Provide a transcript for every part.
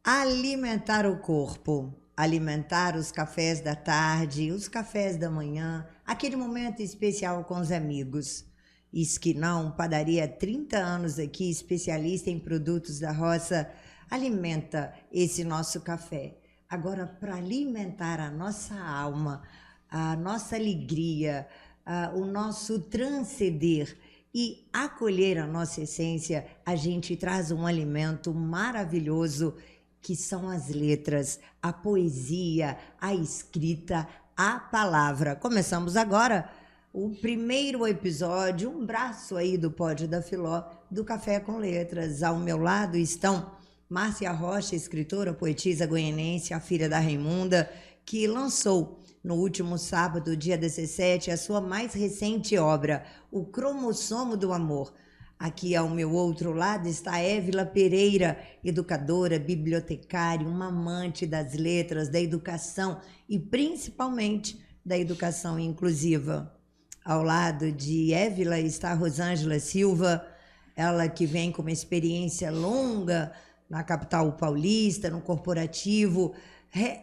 Alimentar o corpo, alimentar os cafés da tarde, os cafés da manhã, aquele momento especial com os amigos. Esquinão, padaria há 30 anos aqui, especialista em produtos da roça, alimenta esse nosso café. Agora, para alimentar a nossa alma, a nossa alegria, o nosso transcender e acolher a nossa essência, a gente traz um alimento maravilhoso que são as letras, a poesia, a escrita, a palavra. Começamos agora o primeiro episódio, um braço aí do Pódio da Filó, do Café com Letras. Ao meu lado estão Márcia Rocha, escritora, poetisa goianense, a filha da Raimunda, que lançou no último sábado, dia 17, a sua mais recente obra, O Cromossomo do Amor. Aqui ao meu outro lado está Évila Pereira, educadora, bibliotecária, uma amante das letras, da educação e principalmente da educação inclusiva. Ao lado de Évila está Rosângela Silva, ela que vem com uma experiência longa na capital paulista, no corporativo,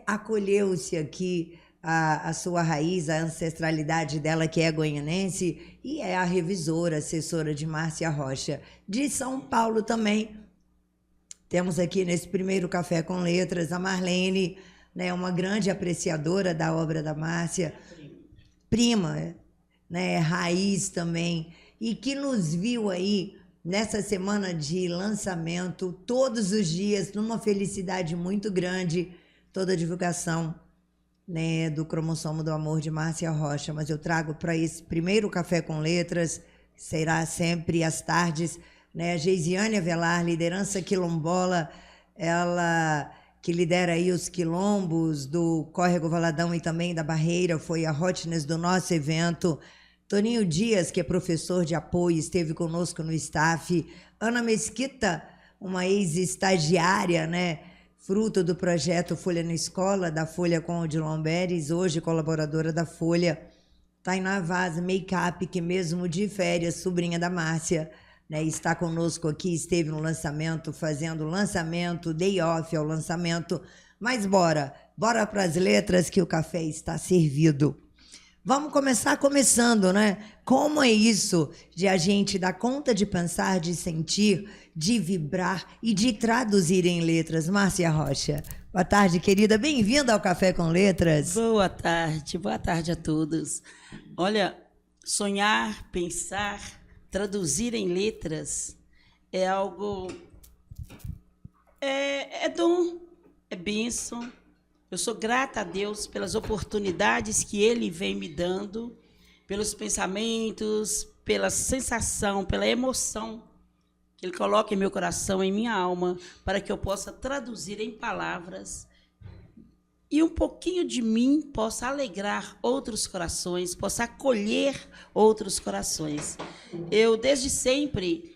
acolheu-se aqui a sua raiz, a ancestralidade dela, que é goianense, e é a revisora, assessora de Márcia Rocha. De São Paulo também, temos aqui nesse primeiro Café com Letras a Marlene, né, uma grande apreciadora da obra da Márcia, prima, né, raiz também, e que nos viu aí nessa semana de lançamento, todos os dias, numa felicidade muito grande, toda a divulgação, né, do Cromossomo do Amor de Márcia Rocha. Mas eu trago para esse primeiro Café com Letras, será sempre às tardes, né, a Geisiane Avelar, liderança quilombola, ela que lidera aí os quilombos do Córrego Valadão e também da Barreira, foi a hotness do nosso evento. Toninho Dias, que é professor de apoio, esteve conosco no staff. Ana Mesquita, uma ex-estagiária, né, fruto do projeto Folha na Escola, da Folha com Odilon Beres, hoje colaboradora da Folha. Tainá Vaz, make-up, que mesmo de férias, sobrinha da Márcia, né, está conosco aqui, esteve no lançamento, fazendo o lançamento, day off ao lançamento. Mas bora para as letras que o café está servido. Vamos começar começando, né? Como é isso de a gente dar conta de pensar, de sentir, de vibrar e de traduzir em letras? Márcia Rocha. Boa tarde, querida. Bem-vinda ao Café com Letras. Boa tarde a todos. Olha, sonhar, pensar, traduzir em letras é algo... É dom, é bênção. Eu sou grata a Deus pelas oportunidades que Ele vem me dando, pelos pensamentos, pela sensação, pela emoção que Ele coloca em meu coração, em minha alma, para que eu possa traduzir em palavras e um pouquinho de mim possa alegrar outros corações, possa acolher outros corações. Eu, desde sempre,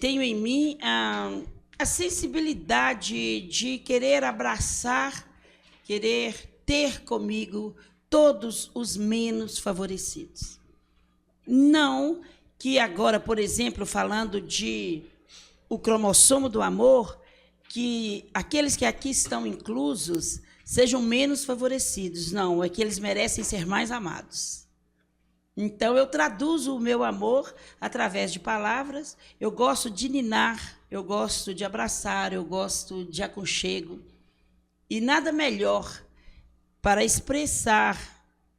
tenho em mim a sensibilidade de querer abraçar, querer ter comigo todos os menos favorecidos. Não que agora, por exemplo, falando de O Cromossomo do Amor, que aqueles que aqui estão inclusos sejam menos favorecidos. Não, é que eles merecem ser mais amados. Então, eu traduzo o meu amor através de palavras. Eu gosto de ninar, eu gosto de abraçar, eu gosto de aconchego. E nada melhor para expressar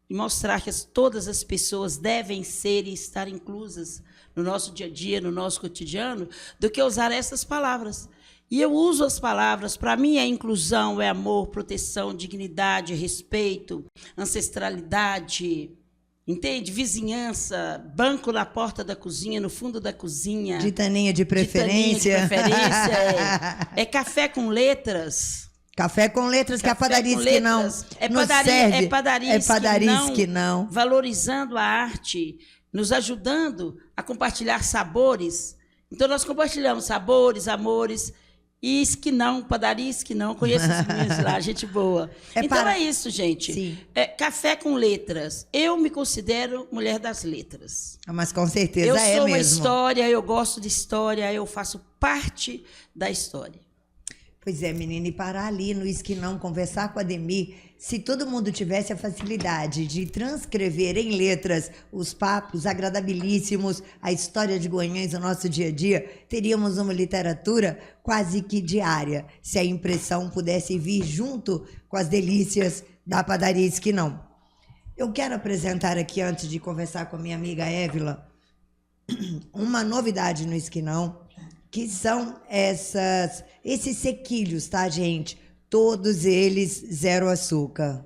e mostrar que todas as pessoas devem ser e estar inclusas no nosso dia a dia, no nosso cotidiano, do que usar essas palavras. E eu uso as palavras, para mim é inclusão, é amor, proteção, dignidade, respeito, ancestralidade, entende? Vizinhança, banco na porta da cozinha, no fundo da cozinha. Gitaninha de preferência. Gitaninha de preferência, é café com letras. Café com letras, que é a padaria que não serve. É padaria que não, valorizando a arte, nos ajudando a compartilhar sabores. Então, nós compartilhamos sabores, amores, e esquinão, padaria esquinão, conheço os meninos lá, gente boa. É isso, gente. Café com letras. Eu me considero mulher das letras. Mas com certeza eu é mesmo. Eu sou uma história, eu gosto de história, eu faço parte da história. Pois é, menina, e parar ali no esquinão, conversar com a Ademir, se todo mundo tivesse a facilidade de transcrever em letras os papos agradabilíssimos, a história de Guanhães, o nosso dia a dia, teríamos uma literatura quase que diária, se a impressão pudesse vir junto com as delícias da padaria Esquinão. Eu quero apresentar aqui, antes de conversar com a minha amiga Évila, uma novidade no Esquinão, que são esses sequilhos, tá, gente? Todos eles zero açúcar.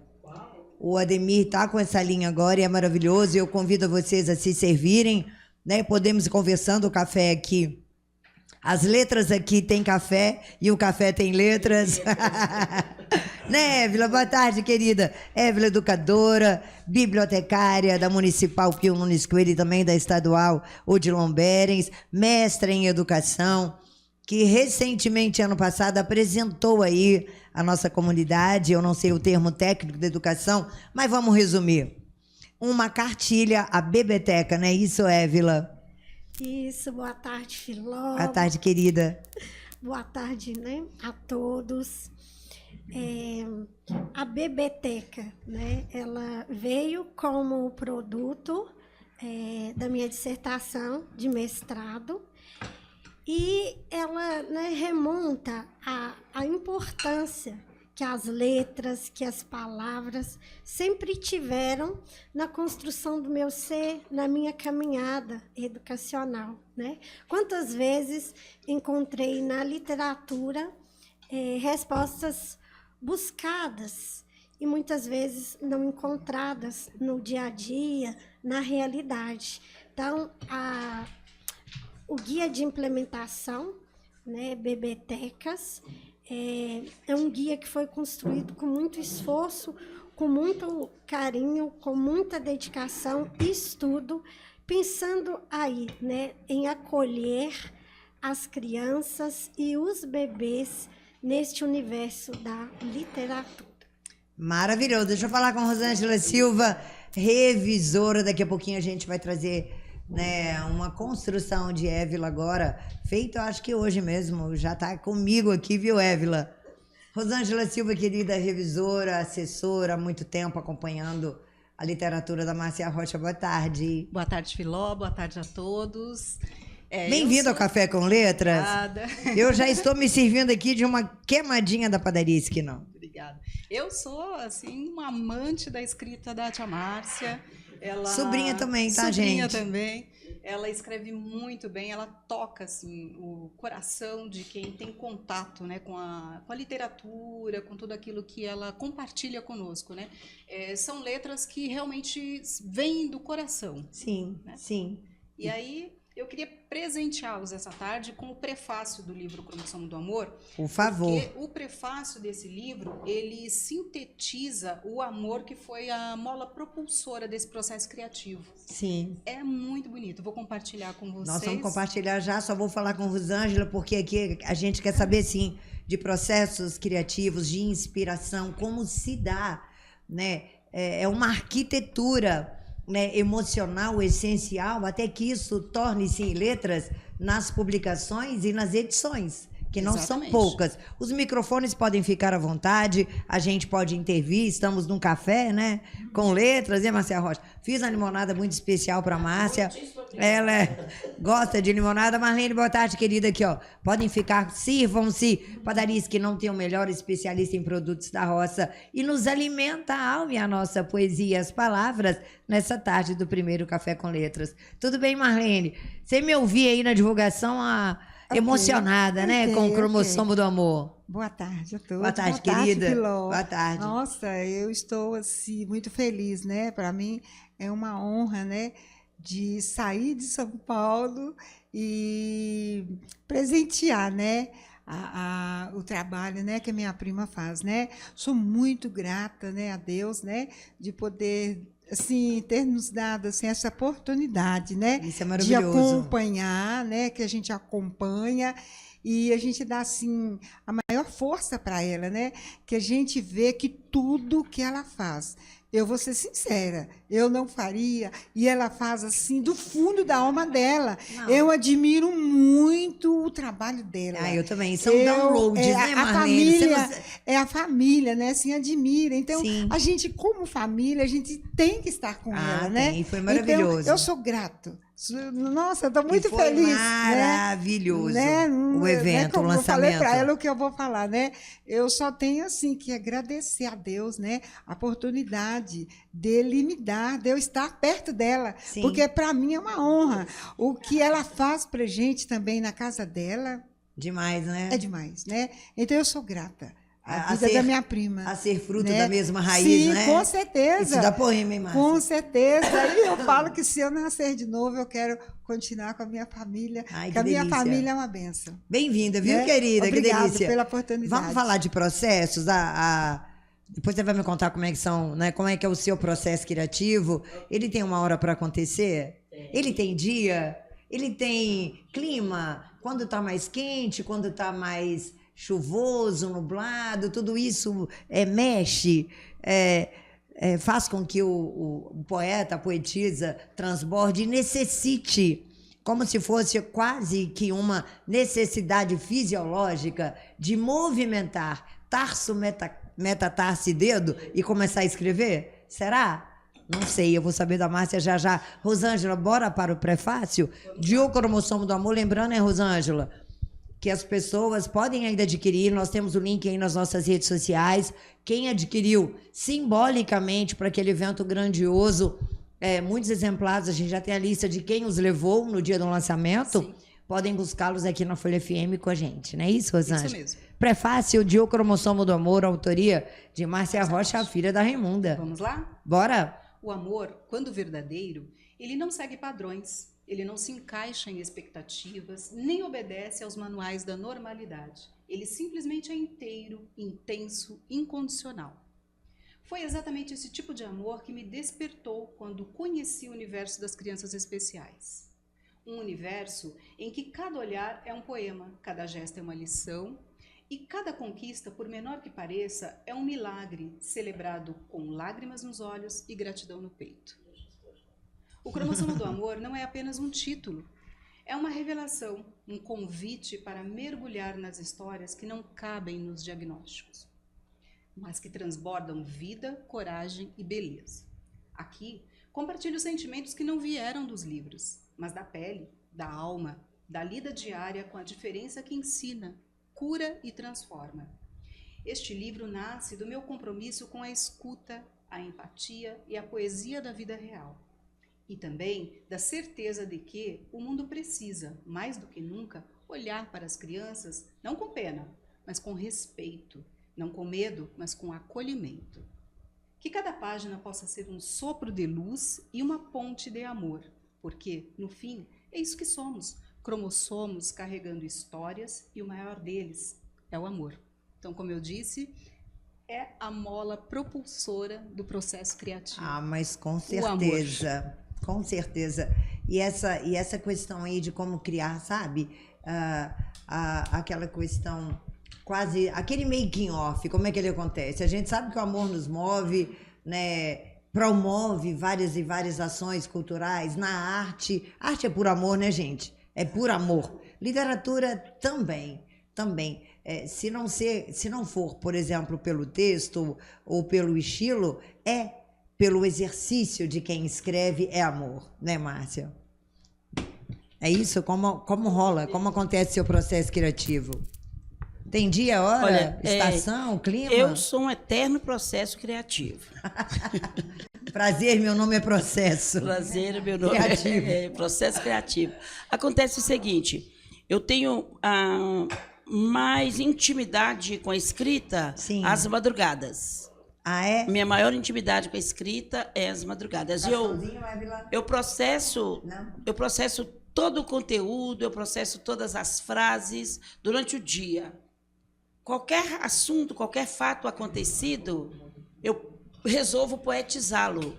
O Ademir tá com essa linha agora e é maravilhoso. Eu convido vocês a se servirem, né? Podemos ir conversando o café aqui. As letras aqui tem café e o café tem letras. Né, Évila? Boa tarde, querida. Évila, educadora, bibliotecária da Municipal Pio Nunes Coelho e também da Estadual Odilon Berens, mestra em educação, que recentemente, ano passado, apresentou aí a nossa comunidade, eu não sei o termo técnico da educação, mas vamos resumir. Uma cartilha, a Bebeteca, não é isso, Évila? Isso, boa tarde, Filó. Boa tarde, querida. Boa tarde, né, a todos. A Bebeteca, né, ela veio como produto da minha dissertação de mestrado e ela, né, remonta à importância que as letras, que as palavras sempre tiveram na construção do meu ser, na minha caminhada educacional, né? Quantas vezes encontrei na literatura respostas buscadas e muitas vezes não encontradas no dia a dia, na realidade. Então, o guia de implementação, né, Bebetecas, é um guia que foi construído com muito esforço, com muito carinho, com muita dedicação e estudo, pensando aí, né, em acolher as crianças e os bebês neste universo da literatura. Maravilhoso. Deixa eu falar com a Rosângela Silva, revisora. Daqui a pouquinho a gente vai trazer, né, uma construção de Évila agora, feito, eu acho que hoje mesmo, já está comigo aqui, viu, Évila? Rosângela Silva, querida revisora, assessora, há muito tempo acompanhando a literatura da Márcia Rocha. Boa tarde. Boa tarde, Filó. Boa tarde a todos. Bem-vindo ao Café com Letras. Obrigada. Eu já estou me servindo aqui de uma queimadinha da padaria Esquinão. Obrigada. Eu sou, assim, uma amante da escrita da tia Márcia. Sobrinha também, tá, Sobrinha gente? também. Ela escreve muito bem, ela toca, assim, o coração de quem tem contato, né, com a literatura, com tudo aquilo que ela compartilha conosco, né? São letras que realmente vêm do coração. Sim, né? Sim. E aí, eu queria presenteá-los essa tarde com o prefácio do livro Cromossomo do Amor. Por favor. Porque o prefácio desse livro, ele sintetiza o amor que foi a mola propulsora desse processo criativo. Sim. É muito bonito. Vou compartilhar com vocês. Nós vamos compartilhar já, só vou falar com Rosângela, porque aqui a gente quer saber, sim, de processos criativos, de inspiração, como se dá, né? É uma arquitetura, né, emocional, essencial, até que isso torne-se em letras nas publicações e nas edições, que não Exatamente. são poucas. Os microfones podem ficar à vontade, a gente pode intervir, estamos num café, né, com letras, né, Márcia Rocha? Fiz uma limonada muito especial para a Márcia, ela gosta de limonada. Marlene, boa tarde, querida, aqui, ó. Podem ficar, sirvam-se, padarias que não tem o melhor especialista em produtos da roça e nos alimenta a alma e a nossa poesia e as palavras nessa tarde do primeiro Café com Letras. Tudo bem, Marlene? Você me ouvia aí na divulgação emocionada, né, com o cromossomo do amor. Boa tarde a todos. Boa tarde, Boa querida. Tarde, Filó. Boa tarde. Nossa, eu estou assim muito feliz, né? Para mim é uma honra, né, de sair de São Paulo e presentear, né, o trabalho, né, que a minha prima faz, né? Sou muito grata, né, a Deus, né, de poder, assim, ter nos dado assim essa oportunidade, né, Isso é de maravilhoso. acompanhar, né, que a gente acompanha e a gente dá assim a maior força para ela, né, que a gente vê que tudo que ela faz, eu vou ser sincera, eu não faria, e ela faz assim do fundo da alma dela. Não. Eu admiro muito o o trabalho dela. Ah, eu também. São downloads, né, Marlene? A família, né? Assim, admira. Então, Sim. a gente, como família, a gente tem que estar com ela, né? Tem. Foi maravilhoso. Então, eu sou grato. Nossa, eu estou muito foi feliz. Maravilhoso, né? O evento, como o lançamento. Eu falei para ela o que eu vou falar, né? Eu só tenho, assim, que agradecer a Deus, né? A oportunidade dele me dar, de eu estar perto dela. Sim. Porque, para mim, é uma honra. O que ela faz para gente também na casa dela... Demais, né? É demais, né? Então, eu sou grata. A vida da minha prima. A ser fruto né? da mesma raiz, Sim, né? Com certeza. Isso dá poema, hein, Márcia? Com certeza. E eu falo que se eu nascer de novo, eu quero continuar com a minha família. Ai, que a minha delícia. família é uma bênção. Bem-vinda, viu, né? querida? Obrigada que delícia. Pela oportunidade. Vamos falar de processos? Depois você vai me contar como é que são, né? Como é que é o seu processo criativo. Ele tem uma hora para acontecer? Ele tem dia? Ele tem clima? Quando está mais quente? Quando está mais chuvoso, nublado? Tudo isso mexe, faz com que o poeta, a poetisa, transborde e necessite, como se fosse quase que uma necessidade fisiológica de movimentar tarso, metatarso e dedo e começar a escrever? Será? Não sei, eu vou saber da Márcia já já. Rosângela, bora para o prefácio? Diocromossomo do Amor. Lembrando, né, Rosângela, que as pessoas podem ainda adquirir, nós temos o link aí nas nossas redes sociais. Quem adquiriu simbolicamente para aquele evento grandioso, muitos exemplares, a gente já tem a lista de quem os levou no dia do lançamento. Sim. Podem buscá-los aqui na Folha FM com a gente, não é isso, Rosângela? Isso mesmo. Prefácio de O Cromossomo do Amor, autoria de Márcia Rocha, a filha da Raimunda. Vamos lá? Bora! O amor, quando verdadeiro, ele não segue padrões, ele não se encaixa em expectativas, nem obedece aos manuais da normalidade. Ele simplesmente é inteiro, intenso, incondicional. Foi exatamente esse tipo de amor que me despertou quando conheci o universo das crianças especiais. Um universo em que cada olhar é um poema, cada gesto é uma lição, e cada conquista, por menor que pareça, é um milagre celebrado com lágrimas nos olhos e gratidão no peito. O Cromossomo do Amor não é apenas um título, é uma revelação, um convite para mergulhar nas histórias que não cabem nos diagnósticos, mas que transbordam vida, coragem e beleza. Aqui, compartilho sentimentos que não vieram dos livros, mas da pele, da alma, da lida diária com a diferença que ensina, cura e transforma. Este livro nasce do meu compromisso com a escuta, a empatia e a poesia da vida real. E também da certeza de que o mundo precisa, mais do que nunca, olhar para as crianças não com pena, mas com respeito, não com medo, mas com acolhimento. Que cada página possa ser um sopro de luz e uma ponte de amor, porque, no fim, é isso que somos, cromossomos carregando histórias e o maior deles é o amor. Então, como eu disse, é a mola propulsora do processo criativo. Ah, mas com certeza, com certeza. E essa questão aí de como criar, sabe? Aquela questão quase, aquele making off, como é que ele acontece? A gente sabe que o amor nos move, né? Promove várias e várias ações culturais na arte. Arte é por amor, né, gente? É por amor. Literatura também. Se não for, por exemplo, pelo texto ou pelo estilo, pelo exercício de quem escreve, é amor, né, Márcia? É isso? Como rola? Como acontece seu processo criativo? Tem dia, hora, olha, estação, clima? Eu sou um eterno processo criativo. Prazer, meu nome é Processo. Prazer, meu nome é Processo Criativo. Acontece o seguinte, eu tenho mais intimidade com a escrita às madrugadas. Ah, é? Minha maior intimidade com a escrita é às madrugadas. Eu processo todo o conteúdo, eu processo todas as frases durante o dia. Qualquer assunto, qualquer fato acontecido, eu resolvo poetizá-lo.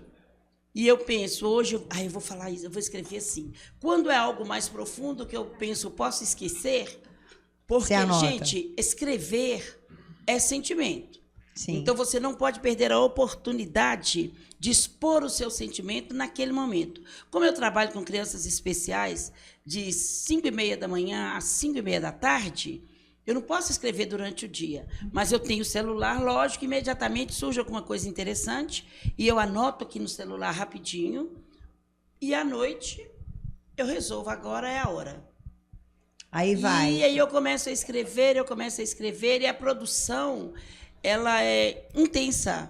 E eu penso, hoje, eu vou falar isso, eu vou escrever assim. Quando é algo mais profundo que eu penso, posso esquecer? Porque, gente, escrever é sentimento. Sim. Então, você não pode perder a oportunidade de expor o seu sentimento naquele momento. Como eu trabalho com crianças especiais, de 5h30 da manhã às 5h30 da tarde, eu não posso escrever durante o dia, mas eu tenho o celular, lógico, imediatamente surge alguma coisa interessante, e eu anoto aqui no celular rapidinho, e à noite eu resolvo, agora é a hora. Aí vai. E aí eu começo a escrever, e a produção, ela é intensa.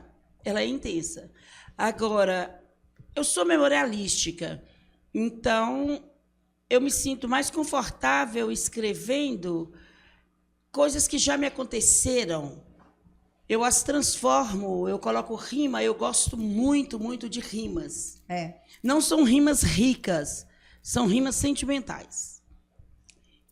Agora, eu sou memorialística, então eu me sinto mais confortável escrevendo coisas que já me aconteceram. Eu as transformo, eu coloco rima, eu gosto muito, muito de rimas. Não são rimas ricas, são rimas sentimentais.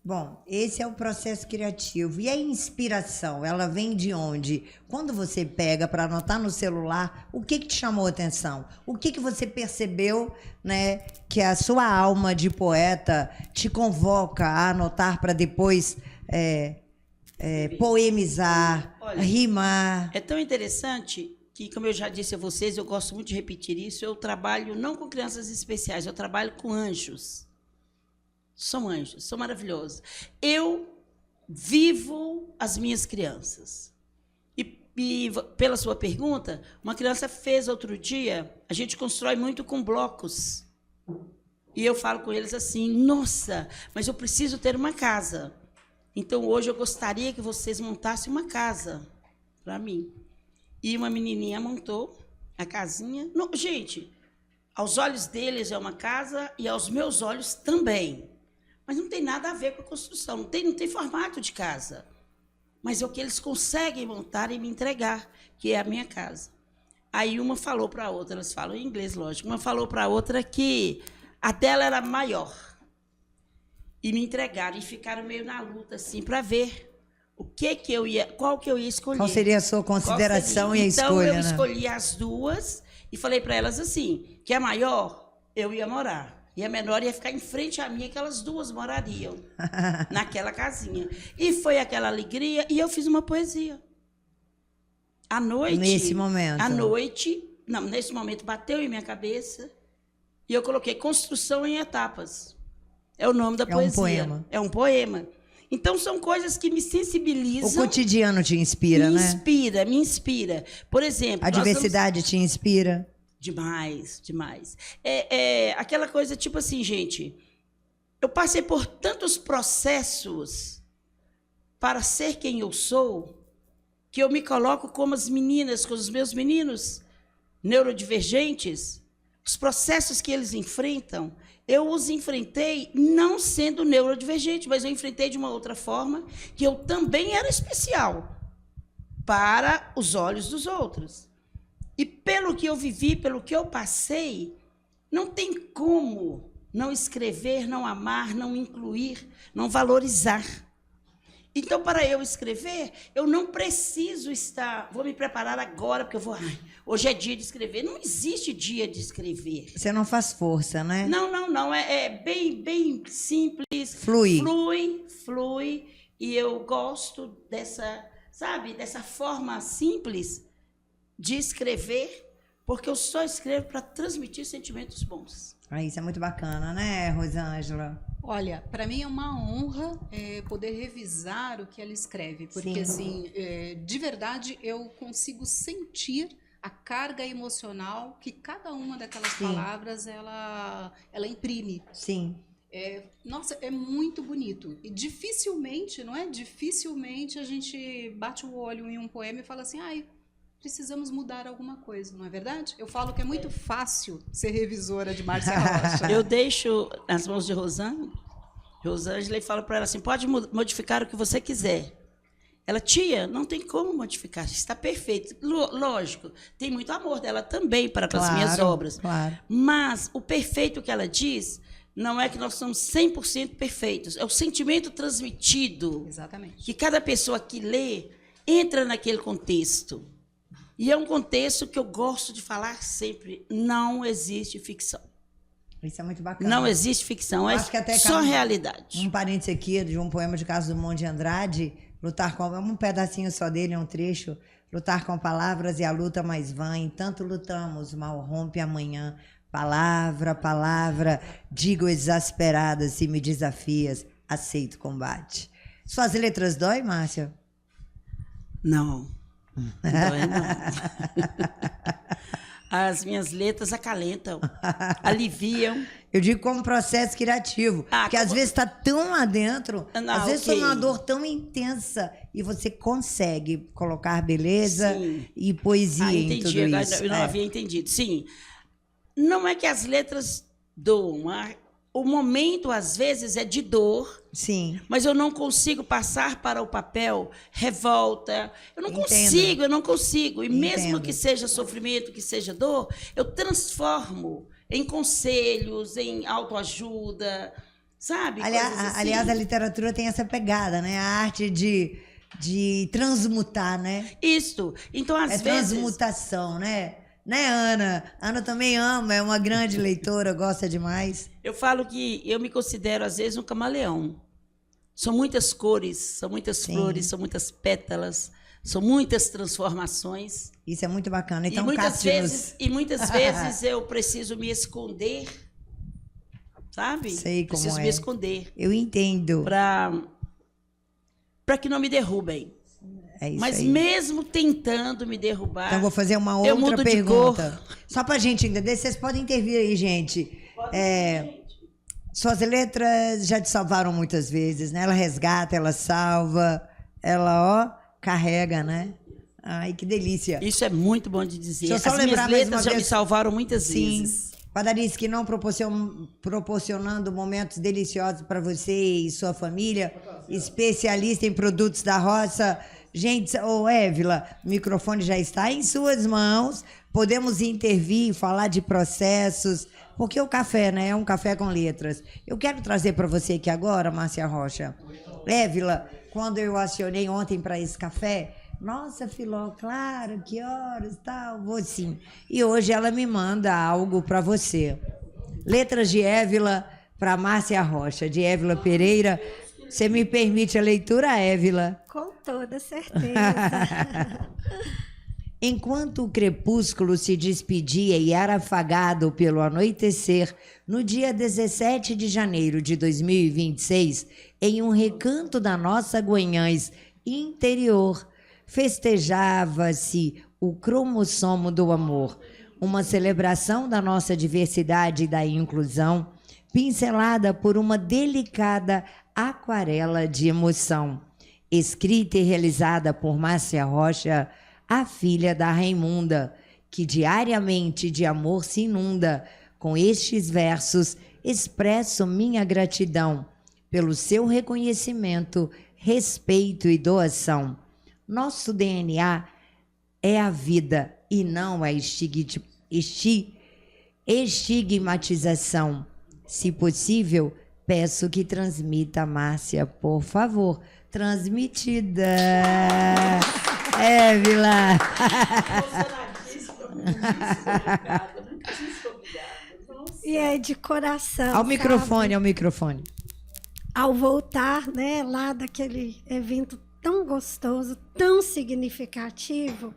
Bom, esse é o processo criativo. E a inspiração, ela vem de onde? Quando você pega para anotar no celular, o que te chamou a atenção? O que você percebeu, né, que a sua alma de poeta te convoca a anotar para depois poemizar, Olha, rimar? É tão interessante que, como eu já disse a vocês, eu gosto muito de repetir isso, eu trabalho não com crianças especiais, eu trabalho com anjos. São anjos, são maravilhosos. Eu vivo as minhas crianças. E pela sua pergunta, uma criança fez outro dia, a gente constrói muito com blocos. E eu falo com eles assim, nossa, mas eu preciso ter uma casa. Então, hoje eu gostaria que vocês montassem uma casa para mim. E uma menininha montou a casinha. Não, gente, aos olhos deles é uma casa e aos meus olhos também. Mas não tem nada a ver com a construção, não tem formato de casa. Mas é o que eles conseguem montar e me entregar, que é a minha casa. Aí uma falou para a outra, elas falam em inglês, lógico, uma falou para a outra que a dela era maior. E me entregaram e ficaram meio na luta, assim, para ver qual que eu ia escolher. Qual seria a sua consideração e a escolha? Então, eu escolhi as duas e falei para elas assim, que a maior eu ia morar. E a menor ia ficar em frente a mim, que elas duas morariam naquela casinha. E foi aquela alegria, e eu fiz uma poesia. À noite... Nesse momento? À noite... Não, nesse momento bateu em minha cabeça, e eu coloquei Construção em Etapas. É o nome da poesia. É um poema. É um poema. Então, são coisas que me sensibilizam. O cotidiano te inspira, né? Me inspira. Por exemplo... A diversidade te inspira? Demais, demais. Aquela coisa, tipo assim, gente, eu passei por tantos processos para ser quem eu sou, que eu me coloco como as meninas, com os meus meninos neurodivergentes, os processos que eles enfrentam, eu os enfrentei não sendo neurodivergente, mas eu enfrentei de uma outra forma, que eu também era especial para os olhos dos outros. E pelo que eu vivi, pelo que eu passei, não tem como não escrever, não amar, não incluir, não valorizar. Então, para eu escrever, eu não preciso vou me preparar agora, porque hoje é dia de escrever. Não existe dia de escrever. Você não faz força, né? Não. É bem simples. Flui. E eu gosto dessa forma simples de escrever, porque eu só escrevo para transmitir sentimentos bons. Isso é muito bacana, né, Rosângela? Olha, para mim é uma honra poder revisar o que ela escreve, porque assim, de verdade eu consigo sentir a carga emocional que cada uma daquelas palavras ela imprime. Sim. Nossa, é muito bonito. E dificilmente a gente bate o olho em um poema e fala assim, precisamos mudar alguma coisa, não é verdade? Eu falo que é muito fácil ser revisora de Márcia Rocha. Eu deixo nas mãos de Rosângela e falo para ela assim, pode modificar o que você quiser. Ela, tia, não tem como modificar, está perfeito. Lógico, tem muito amor dela também para as minhas obras. Claro. Mas o perfeito que ela diz não é que nós somos 100% perfeitos, é o sentimento transmitido. Exatamente. Que cada pessoa que lê entra naquele contexto. E é um contexto que eu gosto de falar sempre, não existe ficção. Isso é muito bacana. Não existe ficção, acho que até só realidade. Um parênteses aqui de um poema de Carlos Drummond de Andrade, Lutar com... É um pedacinho só dele, é um trecho. Lutar com palavras e a luta mais vã. Entanto lutamos, mal rompe amanhã. Palavra, palavra, digo exasperada, se me desafias, aceito combate. Suas letras dói, Márcia? Não. Dói, não. As minhas letras acalentam, aliviam. Eu digo como processo criativo. Porque às vezes está tão lá dentro, Não, às vezes ok. foi uma dor tão intensa e você consegue colocar beleza Sim. e poesia em Entendi. tudo Agora, isso. eu não É. havia entendido. Sim. Não é que as letras doam. O momento, às vezes, é de dor, Sim. mas eu não consigo passar para o papel revolta. Eu não Entendo. consigo. E mesmo Entendo. que seja sofrimento, que seja dor, eu transformo em conselhos, em autoajuda, sabe? Aliás, Coisas assim. aliás, a literatura tem essa pegada, né? A arte de transmutar, né? Isto. Então, às É vezes... transmutação, né? Né, Ana? Ana também ama, é uma grande leitora, gosta demais. Eu falo que eu me considero, às vezes, um camaleão. São muitas cores, são muitas Sim. flores, são muitas pétalas, são muitas transformações. Isso é muito bacana. Então, e muitas Cássio, muitas vezes eu preciso me esconder, sabe? Sei como preciso é. me esconder eu entendo. para que não me derrubem. É isso Mas aí. mesmo tentando me derrubar, Então, vou fazer uma eu outra mudo de pergunta. Só pra gente entender, vocês podem intervir aí, gente. Suas letras já te salvaram muitas vezes, né? Ela resgata, ela salva, ela, ó, carrega, né? Ai, que delícia. isso é muito bom de dizer. Deixa eu só As minhas lembrar mais letras uma já me vez. salvaram muitas Sim. vezes. Padarias que não proporcionando momentos deliciosos para você e sua família, especialista em produtos da roça. Gente, ô Évila, o microfone já está em suas mãos. Podemos intervir, falar de processos, porque o café, né, é um café com letras. Eu quero trazer para você aqui agora, Márcia Rocha. Évila, quando eu acionei ontem para esse café, nossa, Filó, claro, que horas, tal, vou sim. E hoje ela me manda algo para você. Letras de Évila para Márcia Rocha, de Évila Pereira. Você me permite a leitura, Évila? Com toda certeza. Enquanto o crepúsculo se despedia e era afagado pelo anoitecer, no dia 17 de janeiro de 2026, em um recanto da nossa Guanhães interior, festejava-se o cromossomo do amor, uma celebração da nossa diversidade e da inclusão, pincelada por uma delicada aquarela de emoção, escrita e realizada por Márcia Rocha, a filha da Raimunda, que diariamente de amor se inunda. Com estes versos, expresso minha gratidão pelo seu reconhecimento, respeito e doação. Nosso DNA é a vida e não a estigmatização. Se possível, peço que transmita, Márcia, por favor. Transmitida. Évila. E é de coração. Ao sabe? microfone, ao microfone. Ao voltar, né, lá daquele evento tão gostoso, tão significativo.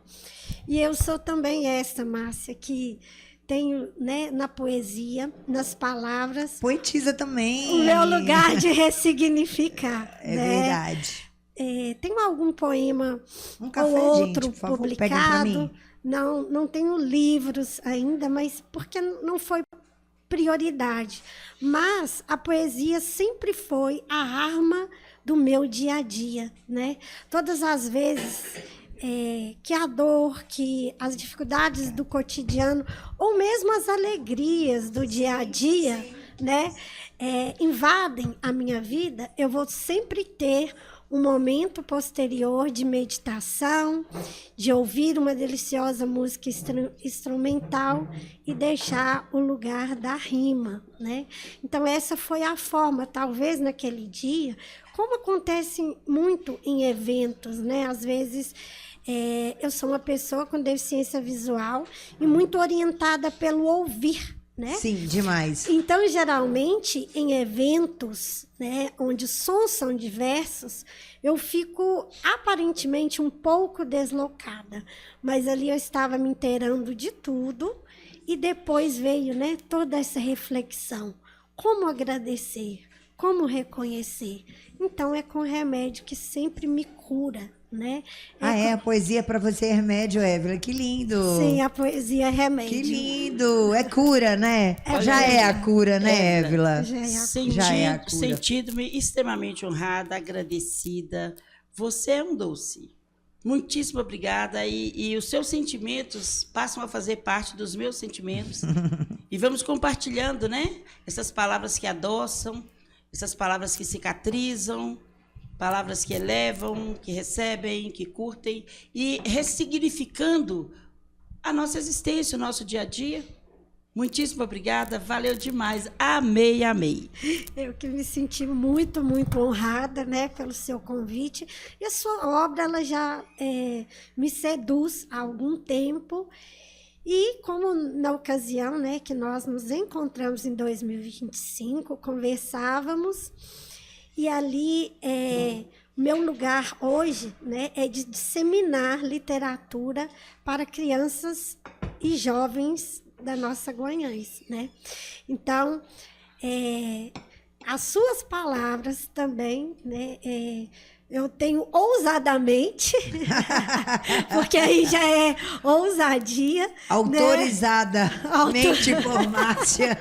E eu sou também essa, Márcia, que tenho, né, na poesia, nas palavras, Poetisa também. o meu lugar de ressignificar. É né? verdade. Tenho algum poema Um café, ou outro gente, por favor, peguem pra publicado. mim. Não tenho livros ainda, mas porque não foi prioridade. Mas a poesia sempre foi a arma do meu dia a dia, né? Todas as vezes que a dor, que as dificuldades do cotidiano, ou mesmo as alegrias do dia a dia, né, invadem a minha vida, eu vou sempre ter um momento posterior de meditação, de ouvir uma deliciosa música instrumental e deixar o lugar da rima, né? Então essa foi a forma, talvez naquele dia, como acontece muito em eventos, né? Às vezes eu sou uma pessoa com deficiência visual e muito orientada pelo ouvir, né? Sim, demais. Então, geralmente, em eventos, né, onde os sons são diversos, eu fico aparentemente um pouco deslocada. Mas ali eu estava me inteirando de tudo e depois veio, né, toda essa reflexão. Como agradecer? Como reconhecer? Então, é com remédio que sempre me cura, né? A poesia para você é remédio, Évila. Que lindo. Sim, a poesia é remédio. Que lindo. É cura, né? É Já verdade. é a cura, né, Évila. Évila? Já é a cura. Sentindo-me extremamente honrada, agradecida. Você é um doce. Muitíssimo obrigada. E os seus sentimentos passam a fazer parte dos meus sentimentos. E vamos compartilhando, né? Essas palavras que adoçam, essas palavras que cicatrizam, palavras que elevam, que recebem, que curtem e ressignificando a nossa existência, o nosso dia a dia. Muitíssimo obrigada, valeu demais, amei, amei. Eu que me senti muito, muito honrada, né, pelo seu convite. E a sua obra, ela já me seduz há algum tempo. E como na ocasião, né, que nós nos encontramos em 2025, conversávamos, e ali meu lugar hoje, né, é de disseminar literatura para crianças e jovens da nossa Guanhães, né? Então, as suas palavras também, né, eu tenho ousadamente, porque aí já é ousadia. Autorizada, né? mente por Márcia.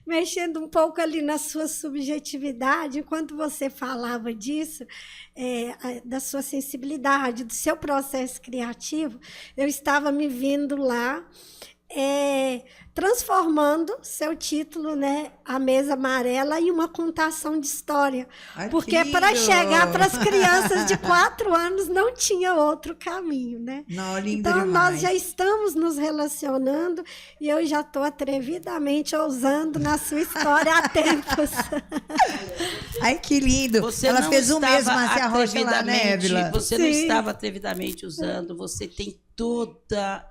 Mexendo um pouco ali na sua subjetividade, enquanto você falava disso, da sua sensibilidade, do seu processo criativo, eu estava me vendo lá, transformando seu título, né, A Mesa Amarela, em uma contação de história. Ai, porque para chegar para as crianças de 4 anos não tinha outro caminho, né? Não, lindo então, demais. nós já estamos nos relacionando e eu já estou atrevidamente ousando na sua história há tempos. Ai, que lindo. Você Ela não fez o mesmo, estava Márcia Rocha, lá, né, atrevidamente- Évila? Você não Sim. estava atrevidamente usando, você tem toda,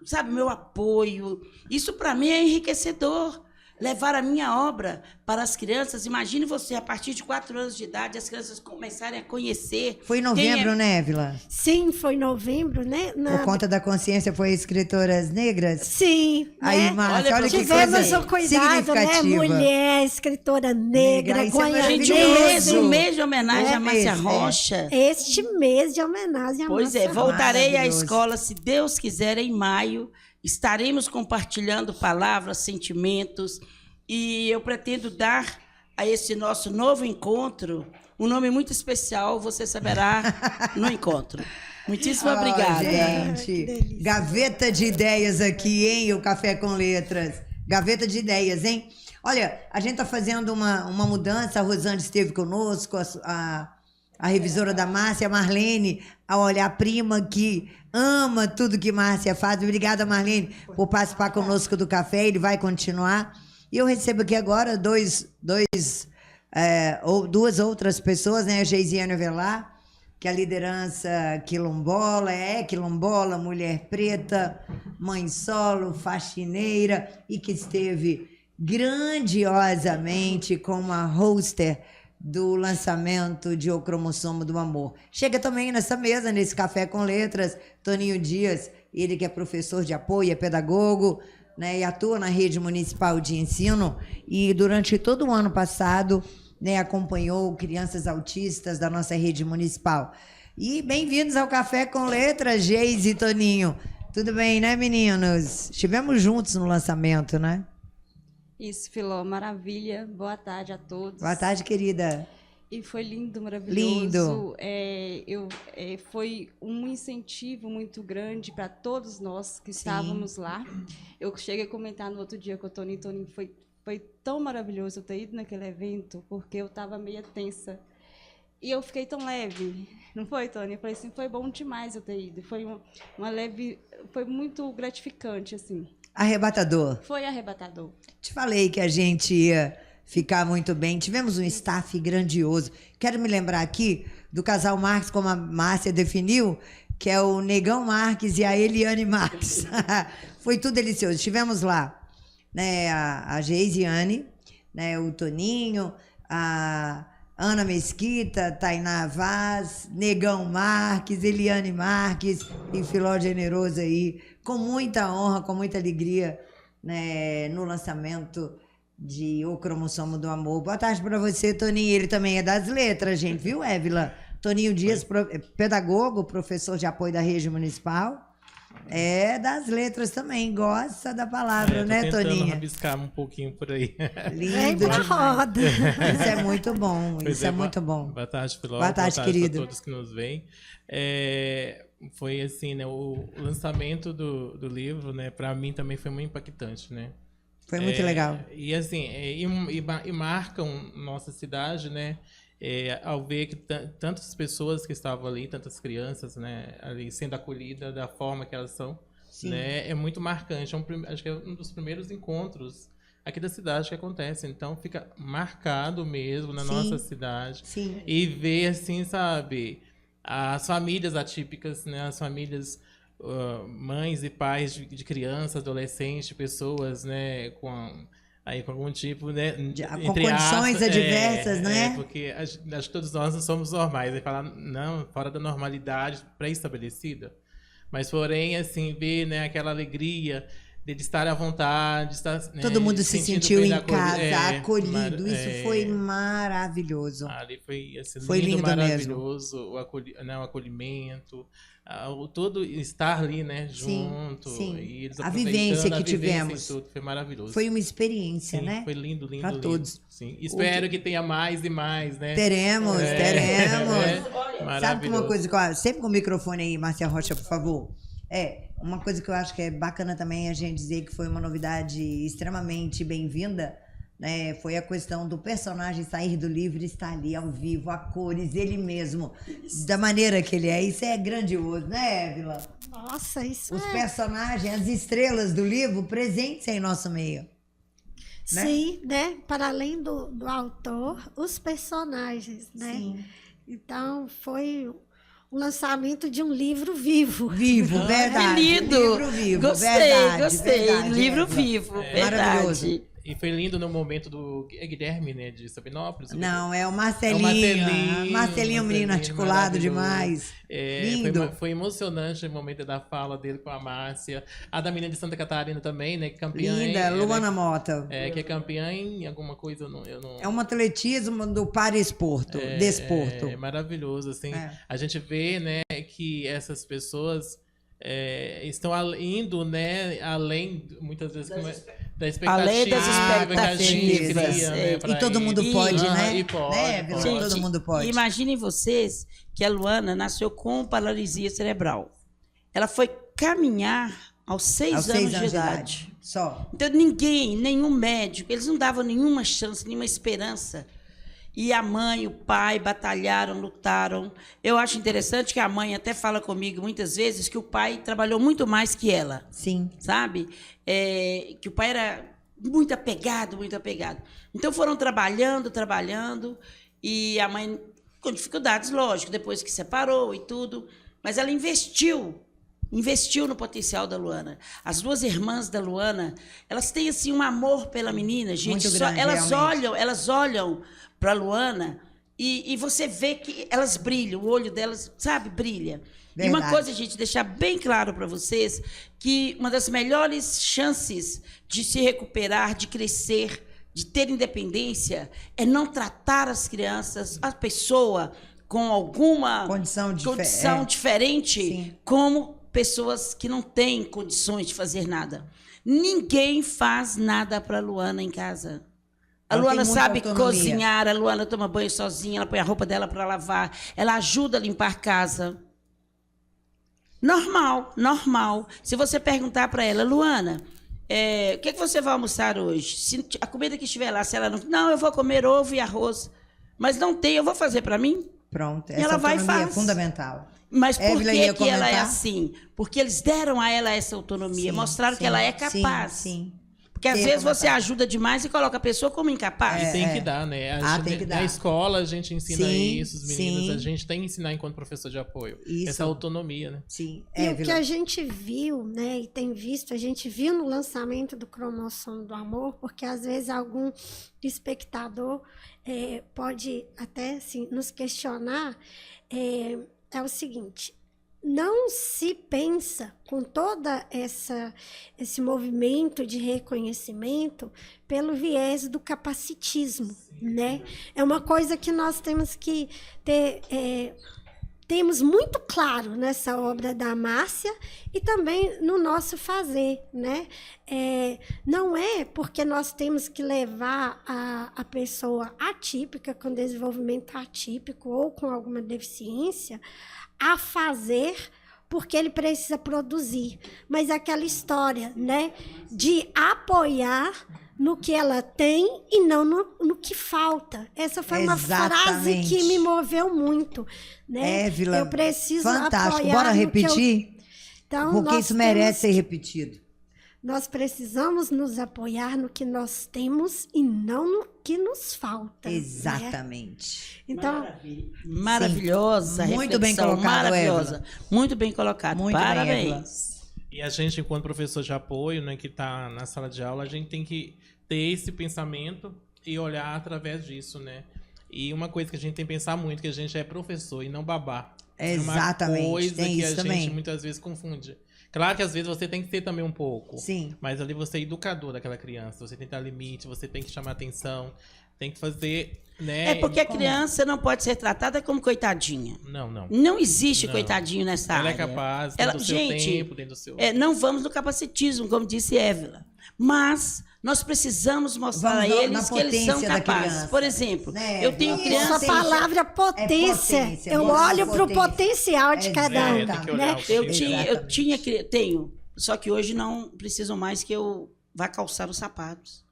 sabe, meu apoio. Isso para mim é enriquecedor. Levar a minha obra para as crianças. Imagine você, a partir de 4 anos de idade, as crianças começarem a conhecer. Foi em novembro, né, Évila? Sim, foi em novembro, né? Por conta da consciência foi Escritoras Negras? Sim, Aí, né? Márcia, olha que Tivemos coisa o cuidado, né? significativa. Mulher, escritora Negra, negra, isso é Gente, maravilhoso. um mês de homenagem É a Márcia mesmo, Rocha. Este mês de homenagem à Pois Márcia é, voltarei à Maravilhoso. escola, se Deus quiser, em maio. Estaremos compartilhando palavras, sentimentos. E eu pretendo dar a esse nosso novo encontro um nome muito especial, você saberá no encontro. Muitíssimo obrigada. que Gente, delícia. gaveta de ideias aqui, hein? O Café com Letras. Gaveta de ideias, hein? Olha, a gente está fazendo uma mudança. A Rosane esteve conosco, a revisora da Márcia, a Marlene, a prima que ama tudo que Márcia faz. Obrigada, Marlene, por participar conosco do café. Ele vai continuar. E eu recebo aqui agora duas outras pessoas, né? A Geisiane Avelar, que é a liderança quilombola, quilombola, mulher preta, mãe solo, faxineira, e que esteve grandiosamente como a hoster do lançamento de O Cromossomo do Amor. Chega também nessa mesa, nesse Café com Letras, Toninho Dias, ele que é professor de apoio, é pedagogo, né, e atua na rede municipal de ensino, e durante todo o ano passado, né, acompanhou crianças autistas da nossa rede municipal. E bem-vindos ao Café com Letras, Geis e Toninho. Tudo bem, né, meninos? Estivemos juntos no lançamento, né? Isso, Filó, maravilha. Boa tarde a todos. Boa tarde, querida. E foi lindo, maravilhoso. Lindo. Foi um incentivo muito grande para todos nós que estávamos lá. Eu cheguei a comentar no outro dia com o Toninho. Toninho, foi tão maravilhoso eu ter ido naquele evento, porque eu estava meio tensa. E eu fiquei tão leve. Não foi, Tony? Eu falei assim, foi bom demais eu ter ido. Foi uma leve... Foi muito gratificante, assim. Arrebatador. Foi arrebatador. Te falei que a gente ia ficar muito bem. Tivemos um staff grandioso. Quero me lembrar aqui do casal Marques, como a Márcia definiu, que é o Negão Marques e a Eliane Marques. Foi tudo delicioso. Estivemos lá, né, a Geisiane, né, o Toninho, a Ana Mesquita, Tainá Vaz, Negão Marques, Eliane Marques e Filó Generoso aí, com muita honra, com muita alegria, né, no lançamento de O Cromossomo do Amor. Boa tarde para você, Toninho. Ele também é das letras, gente, viu, Évila? Toninho Dias, pedagogo, professor de apoio da rede municipal. É das letras também, gosta da palavra, né, Toninho? Tentando rabiscar um pouquinho por aí. Lindo demais. Roda. Isso é muito bom, Pois isso é muito bom. Boa tarde, Filó. Boa tarde, querido. a todos que nos veem. Foi assim, né, o lançamento do livro, né, para mim também foi muito impactante, né? Foi muito legal. E assim, e marcam nossa cidade, né? Ao ver que tantas pessoas que estavam ali, tantas crianças, né, ali sendo acolhidas da forma que elas são, Sim. né, é muito marcante. Acho que é um dos primeiros encontros aqui da cidade que acontece. Então fica marcado mesmo na Sim. nossa cidade. Sim. E ver assim, sabe, as famílias atípicas, né, as famílias mães e pais de crianças, adolescentes, pessoas, né, com algum tipo, né, Com condições adversas, né? Porque acho que todos nós não somos normais. Aí falar, não, fora da normalidade pré-estabelecida. Mas, porém, assim, ver, né, aquela alegria de estar à vontade, estar, né, Todo mundo se sentiu em casa, acolhido. Isso foi foi maravilhoso. Ali foi, assim, Foi lindo maravilhoso, o acolhimento, todo estar ali, né, Sim, junto. sim. E eles A vivência que tivemos. e tudo, foi maravilhoso. Foi uma experiência, Sim, né? foi lindo, lindo, Pra lindo. todos. Sim. Espero que tenha mais e mais, né? Teremos. Sabe Maravilhoso. uma coisa que eu sempre com o microfone aí, Márcia Rocha, por favor. Uma coisa que eu acho que é bacana também a gente dizer que foi uma novidade extremamente bem-vinda, né? Foi a questão do personagem sair do livro e estar ali ao vivo, a cores, ele mesmo, da maneira que ele é. Isso é grandioso, né, Évila? Nossa, isso Os personagens, as estrelas do livro presentes em nosso meio. Né? Sim, né? Para além do autor, os personagens, né? Sim. Então, foi o lançamento de um livro vivo. Vivo, verdade. Que lindo! Livro vivo, Gostei, verdade, gostei. verdade, Livro Évila. vivo, Maravilhoso. verdade. E foi lindo no momento do Guilherme, né, de Sabinópolis. Não, é o Marcelinho. Marcelinho, Marcelinho, menino articulado maravilhoso. demais. Lindo. Foi emocionante o momento da fala dele com a Márcia. A da menina de Santa Catarina também, né? Que é campeã. Linda, Luana Mota. Que é campeã em alguma coisa. Eu não... É um atletismo do desporto. É maravilhoso, assim. A gente vê, né, que essas pessoas estão indo, né, além, muitas vezes, da expectativa. Além das que a gente expectativas, cria, né, pra E todo mundo ir. pode, né? E pode, Né, Vila? pode. Todo mundo pode. Imaginem vocês que a Luana nasceu com paralisia cerebral. Ela foi caminhar aos 6 anos de idade. Só. Então ninguém, nenhum médico, eles não davam nenhuma chance, nenhuma esperança. E a mãe, o pai batalharam, lutaram. Eu acho interessante que a mãe até fala comigo muitas vezes que o pai trabalhou muito mais que ela. Sim. Sabe? Que o pai era muito apegado, muito apegado. Então foram trabalhando, e a mãe com dificuldades, lógico, depois que separou e tudo, mas ela investiu no potencial da Luana. As duas irmãs da Luana, elas têm assim um amor pela menina, gente. Muito grande, elas olham para a Luana e você vê que elas brilham, o olho delas, sabe, brilha. Verdade. E uma coisa, gente, deixar bem claro para vocês, que uma das melhores chances de se recuperar, de crescer, de ter independência, é não tratar as crianças, a pessoa com alguma condição diferente, Sim. como pessoas que não têm condições de fazer nada. Ninguém faz nada para a Luana em casa. A Luana sabe cozinhar, a Luana toma banho sozinha, ela põe a roupa dela para lavar, ela ajuda a limpar a casa. Normal. Se você perguntar para ela, Luana, o que você vai almoçar hoje? Se a comida que estiver lá, se ela não, eu vou comer ovo e arroz, mas não tem, eu vou fazer para mim? Pronto, essa ela vai e faz. É fundamental. Mas por que ela é assim? Porque eles deram a ela essa autonomia, mostraram que ela é capaz. Sim. Porque às vezes você ajuda demais e coloca a pessoa como incapaz. E tem que dar, né? Tem que dar. Na escola a gente ensina Sim, isso, os meninos, sim. a gente tem que ensinar enquanto professor de apoio. Isso. Essa autonomia, né? Sim. E o que a gente viu, né, e tem visto, a gente viu no lançamento do Cromossomo do Amor, porque às vezes algum espectador pode até assim, nos questionar, é o seguinte: não se pensa com toda esse movimento de reconhecimento pelo viés do capacitismo, né? É uma coisa que nós temos que ter... temos muito claro nessa obra da Márcia e também no nosso fazer, né? Não é porque nós temos que levar a pessoa atípica, com desenvolvimento atípico ou com alguma deficiência, a fazer porque ele precisa produzir. Mas aquela história, né? De apoiar no que ela tem e não no que falta. Essa foi uma frase que me moveu muito, né? Évila, eu preciso fantástico. apoiar. Bora repetir? Então, porque isso merece ser repetido. Nós precisamos nos apoiar no que nós temos e não no que nos falta. Exatamente. Né? Então, maravilhosa Sim. Muito bem colocado, maravilhosa. Évila. Muito bem colocado. Muito bem, parabéns. E a gente, enquanto professor de apoio, né, que está na sala de aula, a gente tem que ter esse pensamento e olhar através disso, né? E uma coisa que a gente tem que pensar muito, que a gente é professor e não babá. Exatamente. É uma coisa tem que isso a também. gente muitas vezes confunde. Claro que às vezes você tem que ser também um pouco. Sim. Mas ali você é educador daquela criança. Você tem que dar limite, você tem que chamar atenção, tem que fazer, né? É porque a criança não pode ser tratada como coitadinha. Não. Não existe Não. coitadinho nessa Ela área. é capaz, dentro do seu tempo, dentro do seu... Não vamos no capacitismo, como disse Évila. Mas nós precisamos mostrar a eles que eles são capazes. Por exemplo, né? Eu tenho criança... Essa palavra potência, eu olho para o potencial de cada um. tem que olhar Né? o Tenho, só que hoje não precisam mais que eu vá calçar os sapatos.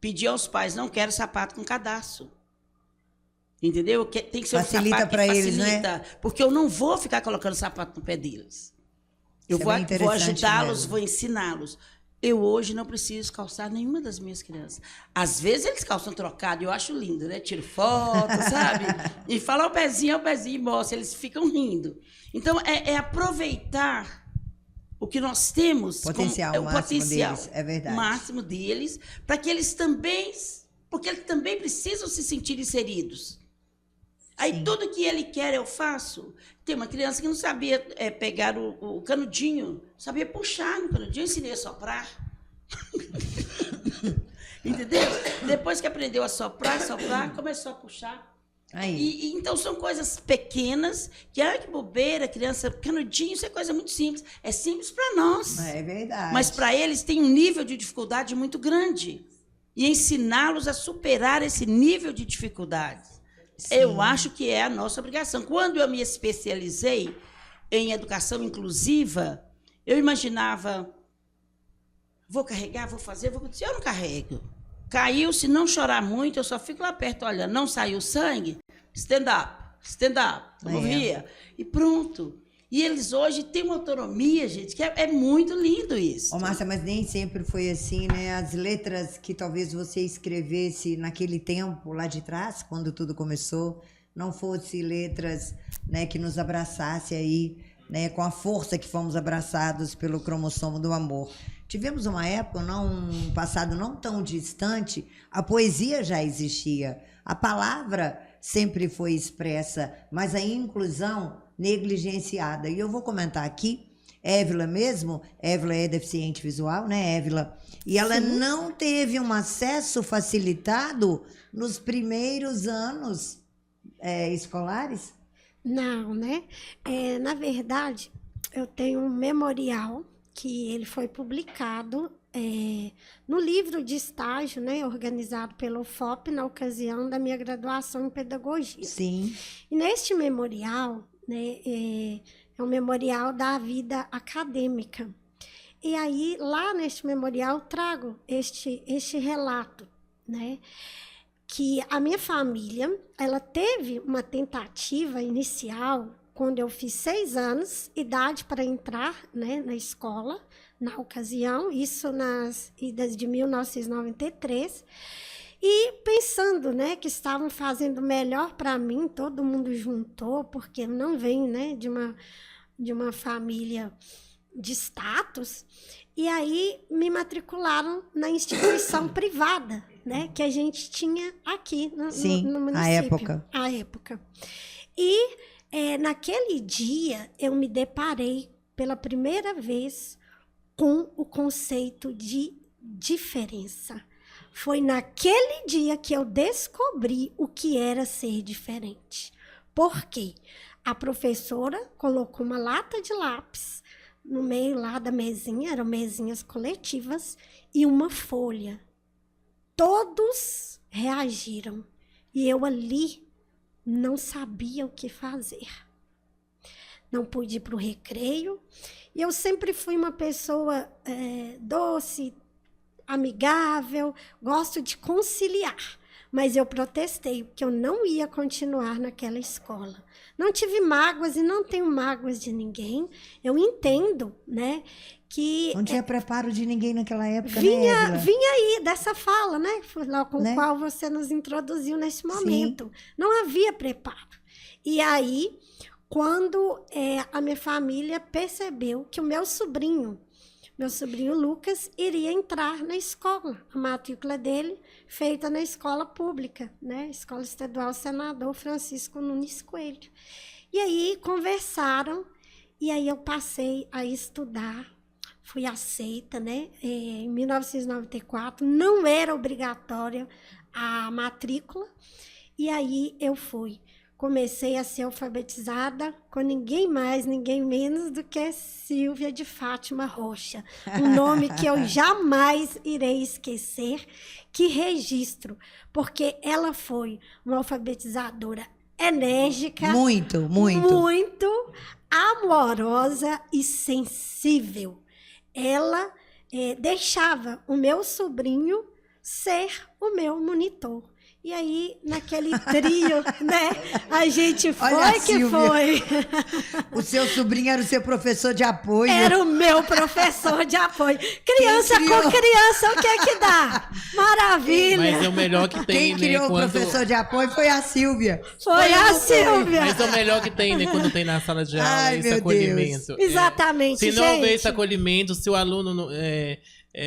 Pedir aos pais, não quero sapato com cadastro. Entendeu? Tem que ser Facilita um sapato pra que eles, facilita, né? porque eu não vou ficar colocando sapato no pé deles. Eu Isso é bem vou interessante ajudá-los, mesmo. vou ensiná-los. Eu hoje não preciso calçar nenhuma das minhas crianças. Às vezes eles calçam trocado, eu acho lindo, né? Tiro foto, sabe? E fala ao pezinho, e mostra, eles ficam rindo. Então, é aproveitar o que nós temos, Potencial, o potencial deles, é verdade. máximo deles, para que eles também, porque eles também precisam se sentir inseridos. Aí Sim. tudo que ele quer eu faço. Tem uma criança que não sabia pegar o canudinho, sabia puxar no canudinho, eu ensinei a soprar. Entendeu? Depois que aprendeu a soprar, começou a puxar. Aí. Então são coisas pequenas, que bobeira, criança, canudinho, isso é coisa muito simples. É simples para nós. É verdade. Mas para eles tem um nível de dificuldade muito grande. E ensiná-los a superar esse nível de dificuldade. Sim. Eu acho que é a nossa obrigação. Quando eu me especializei em educação inclusiva, eu imaginava, vou carregar, vou fazer, eu não carrego. Caiu, se não chorar muito, eu só fico lá perto olhando. Não saiu sangue? Stand up, movia. E pronto. E eles hoje têm uma autonomia, gente, que é muito lindo isso. Ô, Márcia, mas nem sempre foi assim, né? As letras que talvez você escrevesse naquele tempo, lá de trás, quando tudo começou, não fossem letras, né, que nos abraçasse aí, né, com a força que fomos abraçados pelo cromossomo do amor. Tivemos uma época, um passado não tão distante, a poesia já existia, a palavra sempre foi expressa, mas a inclusão negligenciada. E eu vou comentar aqui, Évila mesmo, Évila é deficiente visual, né, Évila? E ela Sim. não teve um acesso facilitado nos primeiros anos escolares? Não, né? Na verdade, eu tenho um memorial que ele foi publicado no livro de estágio, né, organizado pelo FOP na ocasião da minha graduação em pedagogia. Sim. E neste memorial, né, é um memorial da vida acadêmica. E aí, lá neste memorial, trago este relato, né, que a minha família, ela teve uma tentativa inicial quando eu fiz 6 anos, idade para entrar, né, na escola, na ocasião, isso nas idas de 1993. E pensando, né, que estavam fazendo melhor para mim, todo mundo juntou, porque eu não venho, né, de uma família de status. E aí me matricularam na instituição privada, né, que a gente tinha aqui no município. À época. E naquele dia eu me deparei pela primeira vez com o conceito de diferença. Foi naquele dia que eu descobri o que era ser diferente. Por quê? A professora colocou uma lata de lápis no meio lá da mesinha, eram mesinhas coletivas, e uma folha. Todos reagiram. E eu ali não sabia o que fazer. Não pude ir para o recreio. E eu sempre fui uma pessoa doce, amigável, gosto de conciliar. Mas eu protestei, porque eu não ia continuar naquela escola. Não tive mágoas e não tenho mágoas de ninguém. Eu entendo, né, que... Não tinha preparo de ninguém naquela época, vinha né, aí dessa fala, né, com o qual você nos introduziu nesse momento. Sim. Não havia preparo. E aí, quando a minha família percebeu que o meu sobrinho Lucas iria entrar na escola, a matrícula dele feita na escola pública, né? Escola Estadual Senador Francisco Nunes Coelho. E aí conversaram, e aí eu passei a estudar, fui aceita, né? Em 1994, não era obrigatória a matrícula, e aí eu fui. Comecei a ser alfabetizada com ninguém mais, ninguém menos do que Silvia de Fátima Rocha. Um nome que eu jamais irei esquecer, que registro, porque ela foi uma alfabetizadora enérgica. Muito amorosa e sensível. Ela deixava o meu sobrinho ser o meu monitor. E aí, naquele trio, né? A gente foi. Olha, que Silvia, foi. O seu sobrinho era o seu professor de apoio. Era o meu professor de apoio. Criança com criança, o que é que dá? Maravilha. Mas é o melhor que tem, Quem criou o professor de apoio foi a Silvia. Foi a Silvia. Mas é o melhor que tem, né? Quando tem na sala de aula, esse acolhimento. Deus. Exatamente, se não houver esse acolhimento, se o aluno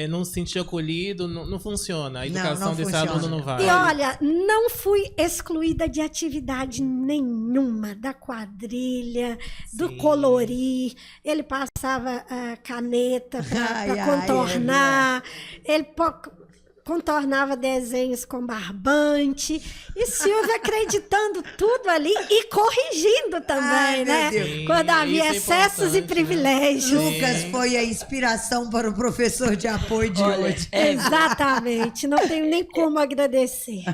não se sentir acolhido, não funciona. A educação desse aluno não vai. E olha, não fui excluída de atividade nenhuma, da quadrilha, do colorir. Ele passava a caneta para contornar. Ele contornava desenhos com barbante. E Silvia acreditando tudo ali e corrigindo também, né? Deus. Quando havia excessos e privilégios. Lucas foi a inspiração para o professor de apoio de hoje. Exatamente. Não tenho nem como agradecer.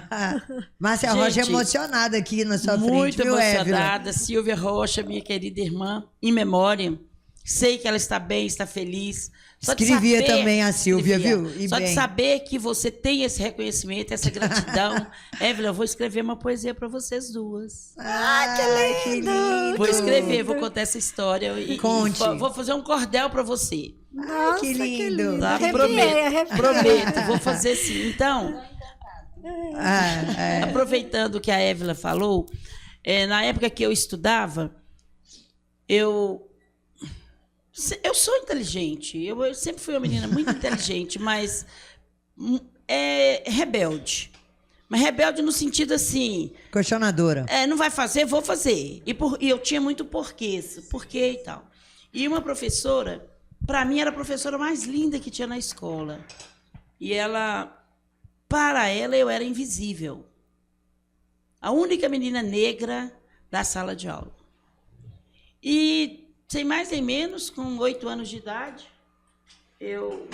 Márcia Rocha emocionada aqui na sua frente, muito viu, emocionada. Évila? Silvia Rocha, minha querida irmã, em memória. Sei que ela está bem, está feliz. Escrevia também a Silvia, viu? Só de saber que você tem esse reconhecimento, essa gratidão. Évila, eu vou escrever uma poesia para vocês duas. Que lindo! Vou escrever, vou contar essa história. Conte. Vou fazer um cordel para você. Nossa, que lindo! Tá? Prometo, vou fazer sim. Então, aproveitando o que a Évila falou, na época que eu estudava, eu sou inteligente. Eu sempre fui uma menina muito inteligente, mas rebelde. Mas rebelde no sentido assim... Questionadora. Não vai fazer, vou fazer. E eu tinha muito porquê e tal. E uma professora, para mim, era a professora mais linda que tinha na escola. E para ela, eu era invisível. A única menina negra da sala de aula. E... sem mais nem menos, com 8 anos de idade, eu,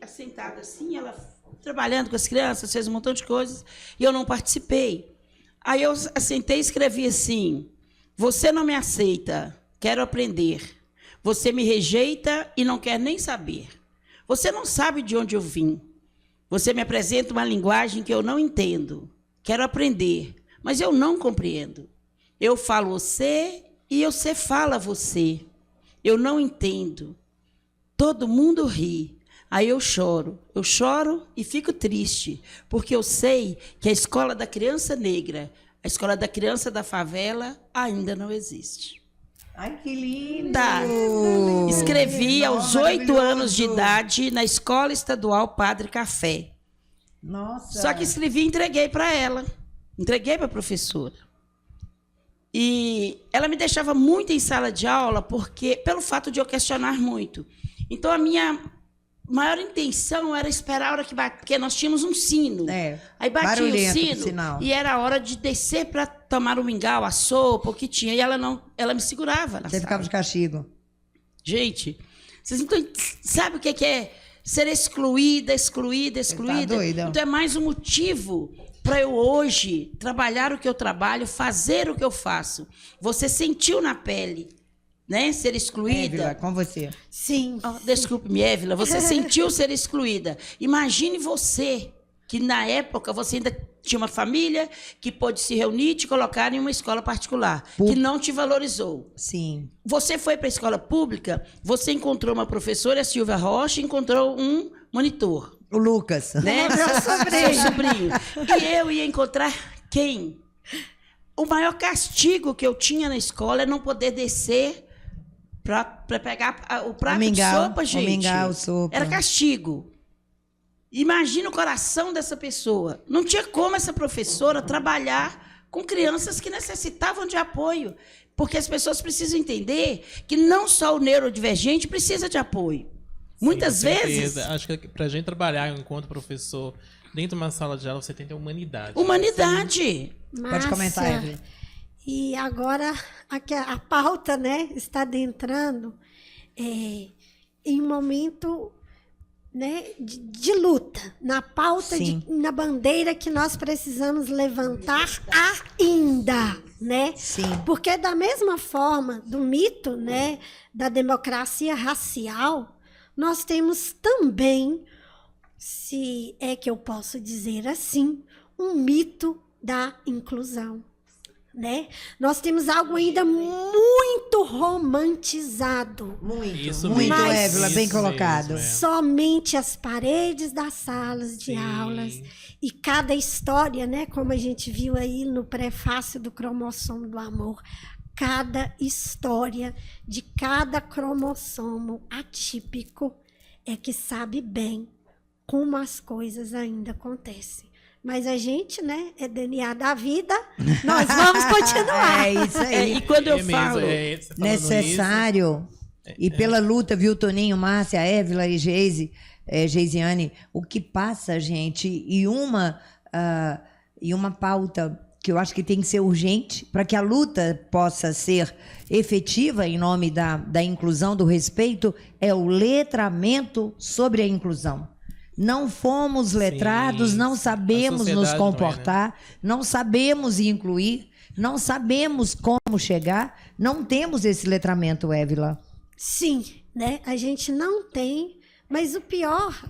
assentada assim, ela trabalhando com as crianças, fez um montão de coisas, e eu não participei. Aí eu assentei e escrevi assim: você não me aceita, quero aprender. Você me rejeita e não quer nem saber. Você não sabe de onde eu vim. Você me apresenta uma linguagem que eu não entendo. Quero aprender, mas eu não compreendo. Eu falo você... e você fala você. Eu não entendo. todo mundo ri. Aí eu choro e fico triste, porque eu sei que a escola da criança negra, a escola da criança da favela ainda não existe. Ai, que lindo! Tá. Escrevi aos 8 anos de idade na Escola Estadual Padre Café. Nossa! Só que escrevi e entreguei para ela. Entreguei para a professora. E ela me deixava muito em sala de aula pelo fato de eu questionar muito. Então, a minha maior intenção era esperar a hora que batia, porque nós tínhamos um sino. Aí batia o sino e era a hora de descer para tomar o mingau, a sopa, o que tinha. E ela me segurava na Você ficava de castigo. Gente, vocês não sabem o que é ser excluída? Tá doida. Então é mais um motivo para eu hoje trabalhar o que eu trabalho, fazer o que eu faço. Você sentiu na pele, né? Ser excluída. Évila, com você. Sim. Desculpe-me, Évila, você sentiu ser excluída. Imagine você, que na época você ainda tinha uma família que pôde se reunir e te colocar em uma escola particular, que não te valorizou. Sim. Você foi para a escola pública, você encontrou uma professora, a Silvia Rocha, encontrou um monitor. O Lucas. Né? Seu sobrinho. E eu ia encontrar quem? O maior castigo que eu tinha na escola é não poder descer para pegar o prato de sopa, gente. Mingau, sopa. Era castigo. Imagina o coração dessa pessoa. Não tinha como essa professora trabalhar com crianças que necessitavam de apoio. Porque as pessoas precisam entender que não só o neurodivergente precisa de apoio. Muitas vezes... Acho que para a gente trabalhar enquanto professor dentro de uma sala de aula, você tem que ter humanidade. Humanidade. Pode comentar, Evelyn. E agora a pauta, né, está adentrando em um momento, né, de luta, na pauta, na bandeira que nós precisamos levantar ainda, né? Sim. Porque da mesma forma do mito, né, da democracia racial, nós temos também, se é que eu posso dizer assim, um mito da inclusão, né? Nós temos algo ainda muito romantizado. Muito, Évila, bem colocado. Somente as paredes das salas de aulas e cada história, né? Como a gente viu aí no prefácio do Cromossomo do Amor, cada história de cada cromossomo atípico é que sabe bem como as coisas ainda acontecem. Mas a gente, né, é DNA da vida, nós vamos continuar. É isso aí. E quando eu falo necessário, e pela luta, viu, Toninho, Márcia, Évila e Geisiane, o que passa, gente, e uma pauta que eu acho que tem que ser urgente para que a luta possa ser efetiva em nome da inclusão, do respeito, é o letramento sobre a inclusão. Não fomos letrados, não sabemos nos comportar, não sabemos incluir, não sabemos como chegar, não temos esse letramento, Évila. Sim, né? A gente não tem, mas o pior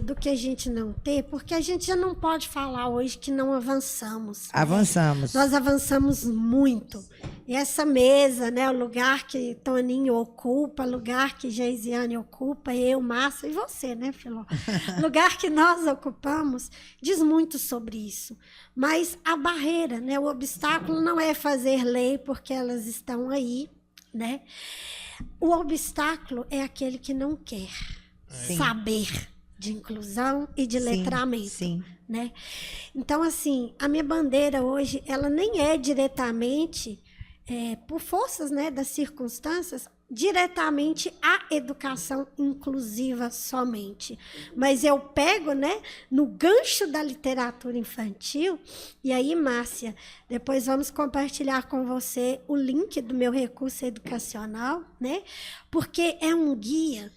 do que a gente não ter, porque a gente já não pode falar hoje que não avançamos. Avançamos. Nós avançamos muito. E essa mesa, né, o lugar que Toninho ocupa, o lugar que Geisiane ocupa, eu, Márcia e você, né, Filó? O lugar que nós ocupamos diz muito sobre isso. Mas a barreira, né, o obstáculo não é fazer lei porque elas estão aí, né? O obstáculo é aquele que não quer saber de inclusão e de letramento, né? Então, assim, a minha bandeira hoje, ela nem é diretamente, por forças, né, das circunstâncias, diretamente a educação inclusiva somente. Mas eu pego, né, no gancho da literatura infantil, e aí, Márcia, depois vamos compartilhar com você o link do meu recurso educacional, né? Porque é um guia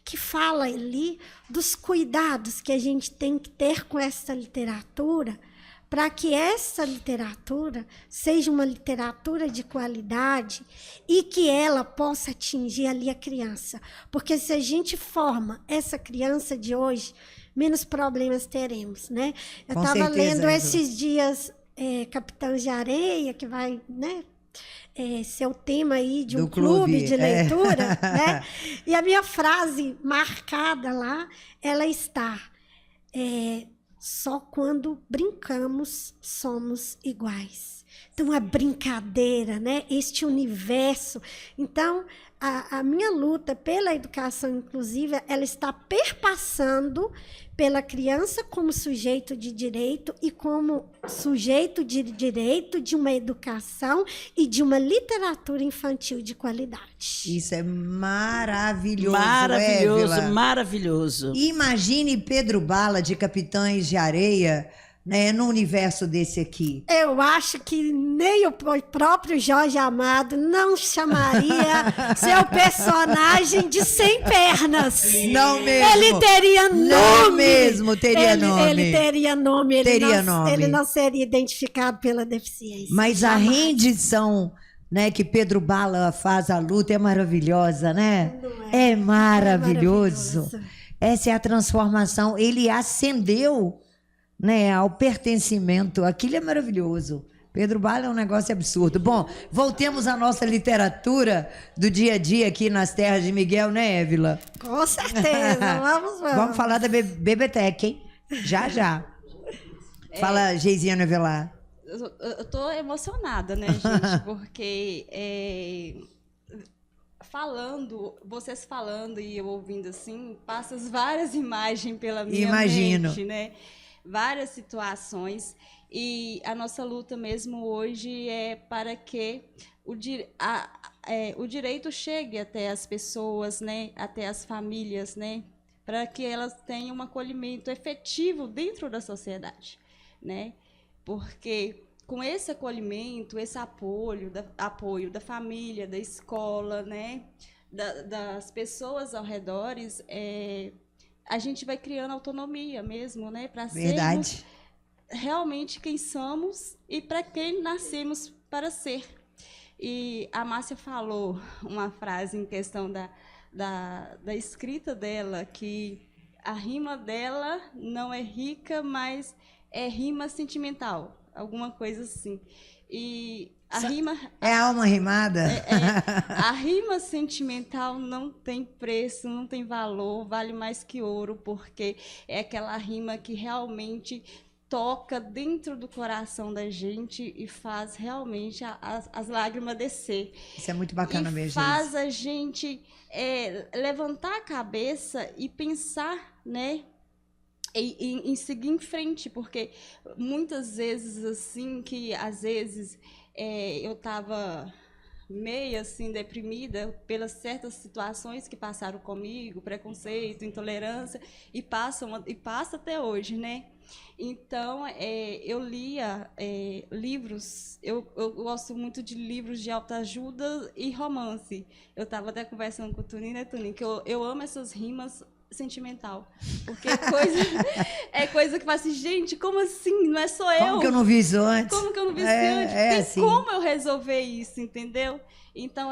que fala ali dos cuidados que a gente tem que ter com essa literatura, para que essa literatura seja uma literatura de qualidade e que ela possa atingir ali a criança. Porque se a gente forma essa criança de hoje, menos problemas teremos, né? Eu estava lendo esses dias Capitães de Areia, que vai, né, seu tema aí de Do um clube clube, de leitura, né? E a minha frase marcada lá, ela está: só quando brincamos somos iguais. Então, a brincadeira, né? Este universo. Então, a minha luta pela educação inclusiva, ela está perpassando pela criança como sujeito de direito e como sujeito de direito de uma educação e de uma literatura infantil de qualidade. Isso é maravilhoso, Maravilhoso, Évila. maravilhoso. Imagine Pedro Bala de Capitães de Areia, né, no universo desse aqui. Eu acho que nem o próprio Jorge Amado não chamaria seu personagem de 100 pernas. Não mesmo. Ele teria nome. Não mesmo, teria nome. Ele teria nome. Nome. Ele não seria identificado pela deficiência. Mas a Jamais. rendição, né, que Pedro Bala faz à luta é maravilhosa, né? Não É é? maravilhoso. Maravilhoso. Essa é a transformação. Ele ascendeu, né, ao pertencimento. Aquilo é maravilhoso. Pedro Bala é um negócio absurdo. Bom, voltemos à nossa literatura do dia a dia aqui nas terras de Miguel, né, Évila? Com certeza. Vamos. Vamos falar da Bebetec, hein? Já, já. Fala, Geisiana Avelar. Eu tô emocionada, né, gente? Porque vocês falando e eu ouvindo assim, passa várias imagens pela minha mente, né? Várias situações. E a nossa luta mesmo hoje é para que o direito chegue até as pessoas, né? Até as famílias, né? Para que elas tenham um acolhimento efetivo dentro da sociedade, né? Porque com esse acolhimento, esse apoio da família, da escola, né, das pessoas ao redor, a gente vai criando autonomia mesmo, né, para sermos realmente quem somos e para quem nascemos para ser. E a Márcia falou uma frase em questão da escrita dela, que a rima dela não é rica, mas é rima sentimental. Alguma coisa assim. E a rima... É alma rimada? A rima sentimental não tem preço, não tem valor, vale mais que ouro, porque é aquela rima que realmente toca dentro do coração da gente e faz realmente as lágrimas descer. Isso é muito bacana mesmo. Faz a gente levantar a cabeça e pensar, né? Em seguir em frente, porque muitas vezes, assim, que às vezes eu estava meio assim deprimida pelas certas situações que passaram comigo, preconceito, intolerância, e passa até hoje, né? Então, eu lia livros, eu gosto muito de livros de autoajuda e romance. Eu estava até conversando com o Tuninho, né, Tuninho, que eu amo essas rimas sentimental, porque é coisa que fala assim, gente, como assim? Não é só eu. Como que eu não vi isso antes? Como que eu não vi isso antes? Tem assim. como eu resolver isso, entendeu? Então,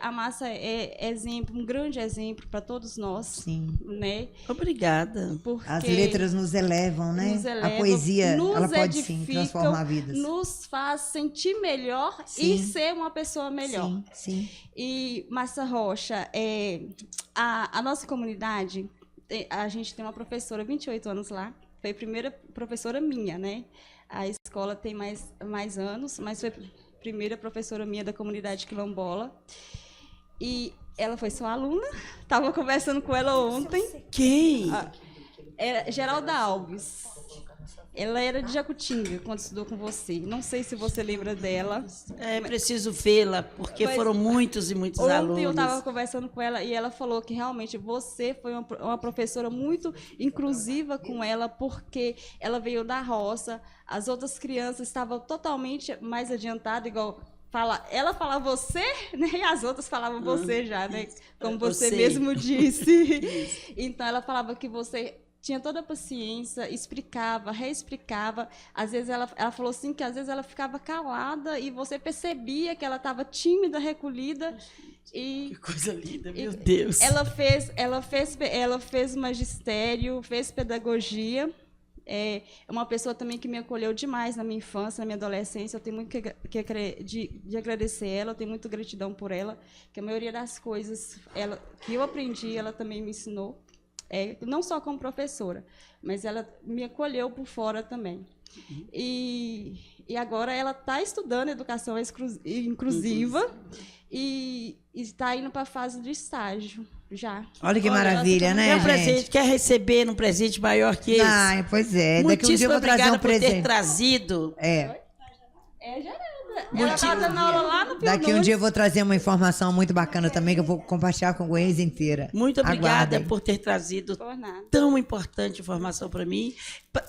a Márcia é exemplo, um grande exemplo para todos nós. Sim. Né? Obrigada. Porque as letras nos elevam, né? Nos elevam, a poesia, ela pode edificam, sim transformar vidas. Nos faz sentir melhor sim. e ser uma pessoa melhor. Sim, sim. E, Márcia Rocha, a nossa comunidade, a gente tem uma professora, 28 anos lá, foi a primeira professora minha, né? A escola tem mais anos, mas foi a primeira professora minha da comunidade quilombola. E ela foi sua aluna, estava conversando com ela ontem. Quem? Era Geralda Alves. Ela era de Jacutinga, quando estudou com você. Não sei se você lembra dela. Preciso vê-la, porque foram muitos e muitos alunos. Ontem eu estava conversando com ela e ela falou que realmente você foi uma professora muito inclusiva com ela, porque ela veio da roça, as outras crianças estavam totalmente mais adiantadas, igual... Ela falava você, né? E as outras falavam você já, né? Como você mesmo disse. Então, ela falava que você tinha toda a paciência, explicava, reexplicava. Às vezes, ela falou assim que às vezes ela ficava calada e você percebia que ela estava tímida, recolhida. E, que coisa linda, meu Deus. Ela fez magistério, fez pedagogia. É uma pessoa também que me acolheu demais na minha infância, na minha adolescência. Eu tenho muito de agradecer ela, eu tenho muita gratidão por ela, que a maioria das coisas que eu aprendi, ela também me ensinou, não só como professora, mas ela me acolheu por fora também. E agora ela está estudando educação inclusiva e está indo para a fase de estágio já. Olha que maravilha, né, gente? Presente, quer receber um presente maior que esse? Ah, pois é. Daqui um dia eu vou trazer um presente. Por ter trazido. Ela está dando aula lá no Pio Daqui um dia eu vou trazer uma informação muito bacana também, que eu vou compartilhar com a Goiás inteira. Muito obrigada Aguardem. por ter trazido tão importante informação para mim.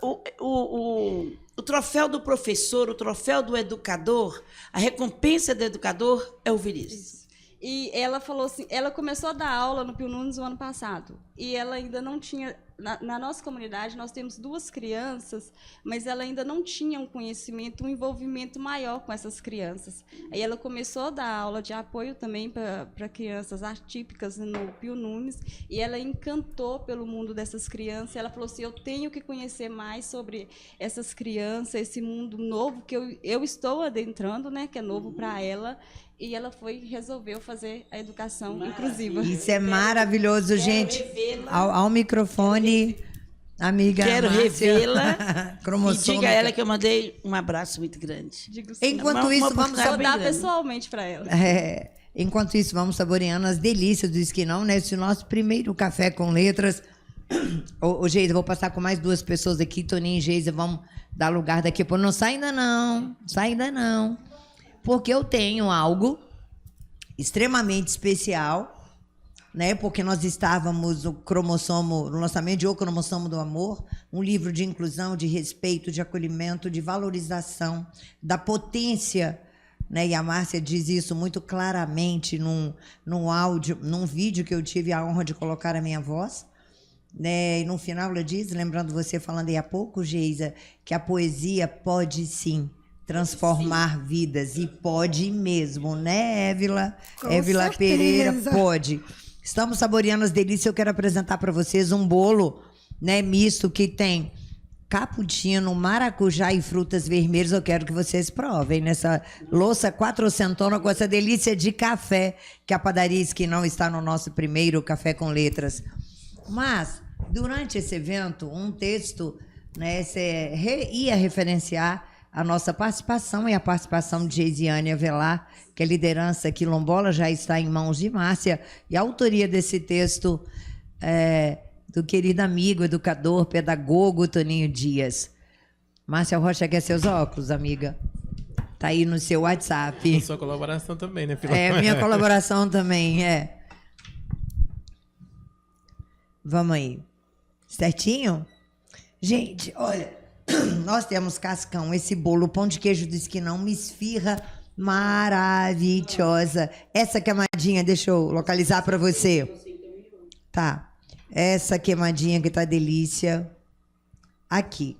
O troféu do professor, o troféu do educador, a recompensa do educador é ouvir isso. E ela falou assim, ela começou a dar aula no Pio Nunes no ano passado, e ela ainda não tinha, na nossa comunidade nós temos 2 crianças, mas ela ainda não tinha um conhecimento, um envolvimento maior com essas crianças. Aí ela começou a dar aula de apoio também para crianças atípicas no Pio Nunes, e ela encantou pelo mundo dessas crianças. Ela falou assim, eu tenho que conhecer mais sobre essas crianças, esse mundo novo que eu estou adentrando, né, que é novo para ela. E ela resolveu fazer a educação inclusiva. Isso é maravilhoso, gente. Ao microfone, amiga. Quero revê-la. E diga a ela que eu mandei um abraço muito grande. Enquanto isso, vamos dar pessoalmente para ela. Enquanto isso, vamos saboreando as delícias do Esquinão, nesse nosso primeiro café com letras. Ô, Geisa, vou passar com mais 2 pessoas aqui, Toninho e Geisa, vamos dar lugar daqui. Pô, não sai ainda não. Porque eu tenho algo extremamente especial, né? Porque nós estávamos no lançamento de O Cromossomo do Amor, um livro de inclusão, de respeito, de acolhimento, de valorização da potência, né? E a Márcia diz isso muito claramente num áudio, num vídeo que eu tive a honra de colocar a minha voz, né? E no final ela diz, lembrando você falando aí há pouco, Geisa, que a poesia pode sim transformar vidas, e pode mesmo, né, Évila? Évila Pereira, pode. Estamos saboreando as delícias. Eu quero apresentar para vocês um bolo, né, misto, que tem cappuccino, maracujá e frutas vermelhas. Eu quero que vocês provem nessa louça quatrocentona com essa delícia de café que a padaria Esquinão está no nosso primeiro Café com Letras. Mas, durante esse evento, um texto, né, ia referenciar a nossa participação e a participação de Geisiane Avelar, que a liderança quilombola já está em mãos de Márcia, e a autoria desse texto do querido amigo, educador, pedagogo Toninho Dias. Márcia Rocha quer seus óculos, amiga? Tá aí no seu WhatsApp. A sua colaboração também, né, Filomena? Minha colaboração também, Vamos aí. Certinho? Gente, olha, nós temos cascão, esse bolo, pão de queijo do Esquinão, uma esfirra maravilhosa. Essa queimadinha, deixa eu localizar para você. Tá. Essa queimadinha que tá delícia. Aqui.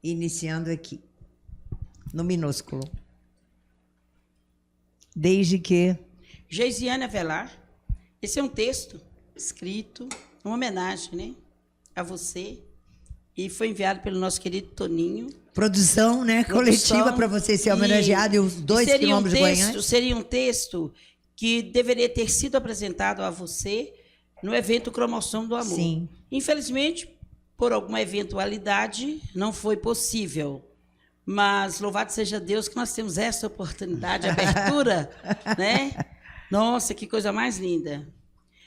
Iniciando aqui. No minúsculo. Desde que... Geisiane Avelar. Esse é um texto escrito, uma homenagem, né, a você, e foi enviado pelo nosso querido Toninho. Produção, né, coletiva para você ser homenageado e os 2 quilômetros de Goiânia. Seria um texto que deveria ter sido apresentado a você no evento Cromossomo do Amor. Sim. Infelizmente, por alguma eventualidade, não foi possível. Mas louvado seja Deus que nós temos essa oportunidade, abertura, né? Nossa, que coisa mais linda.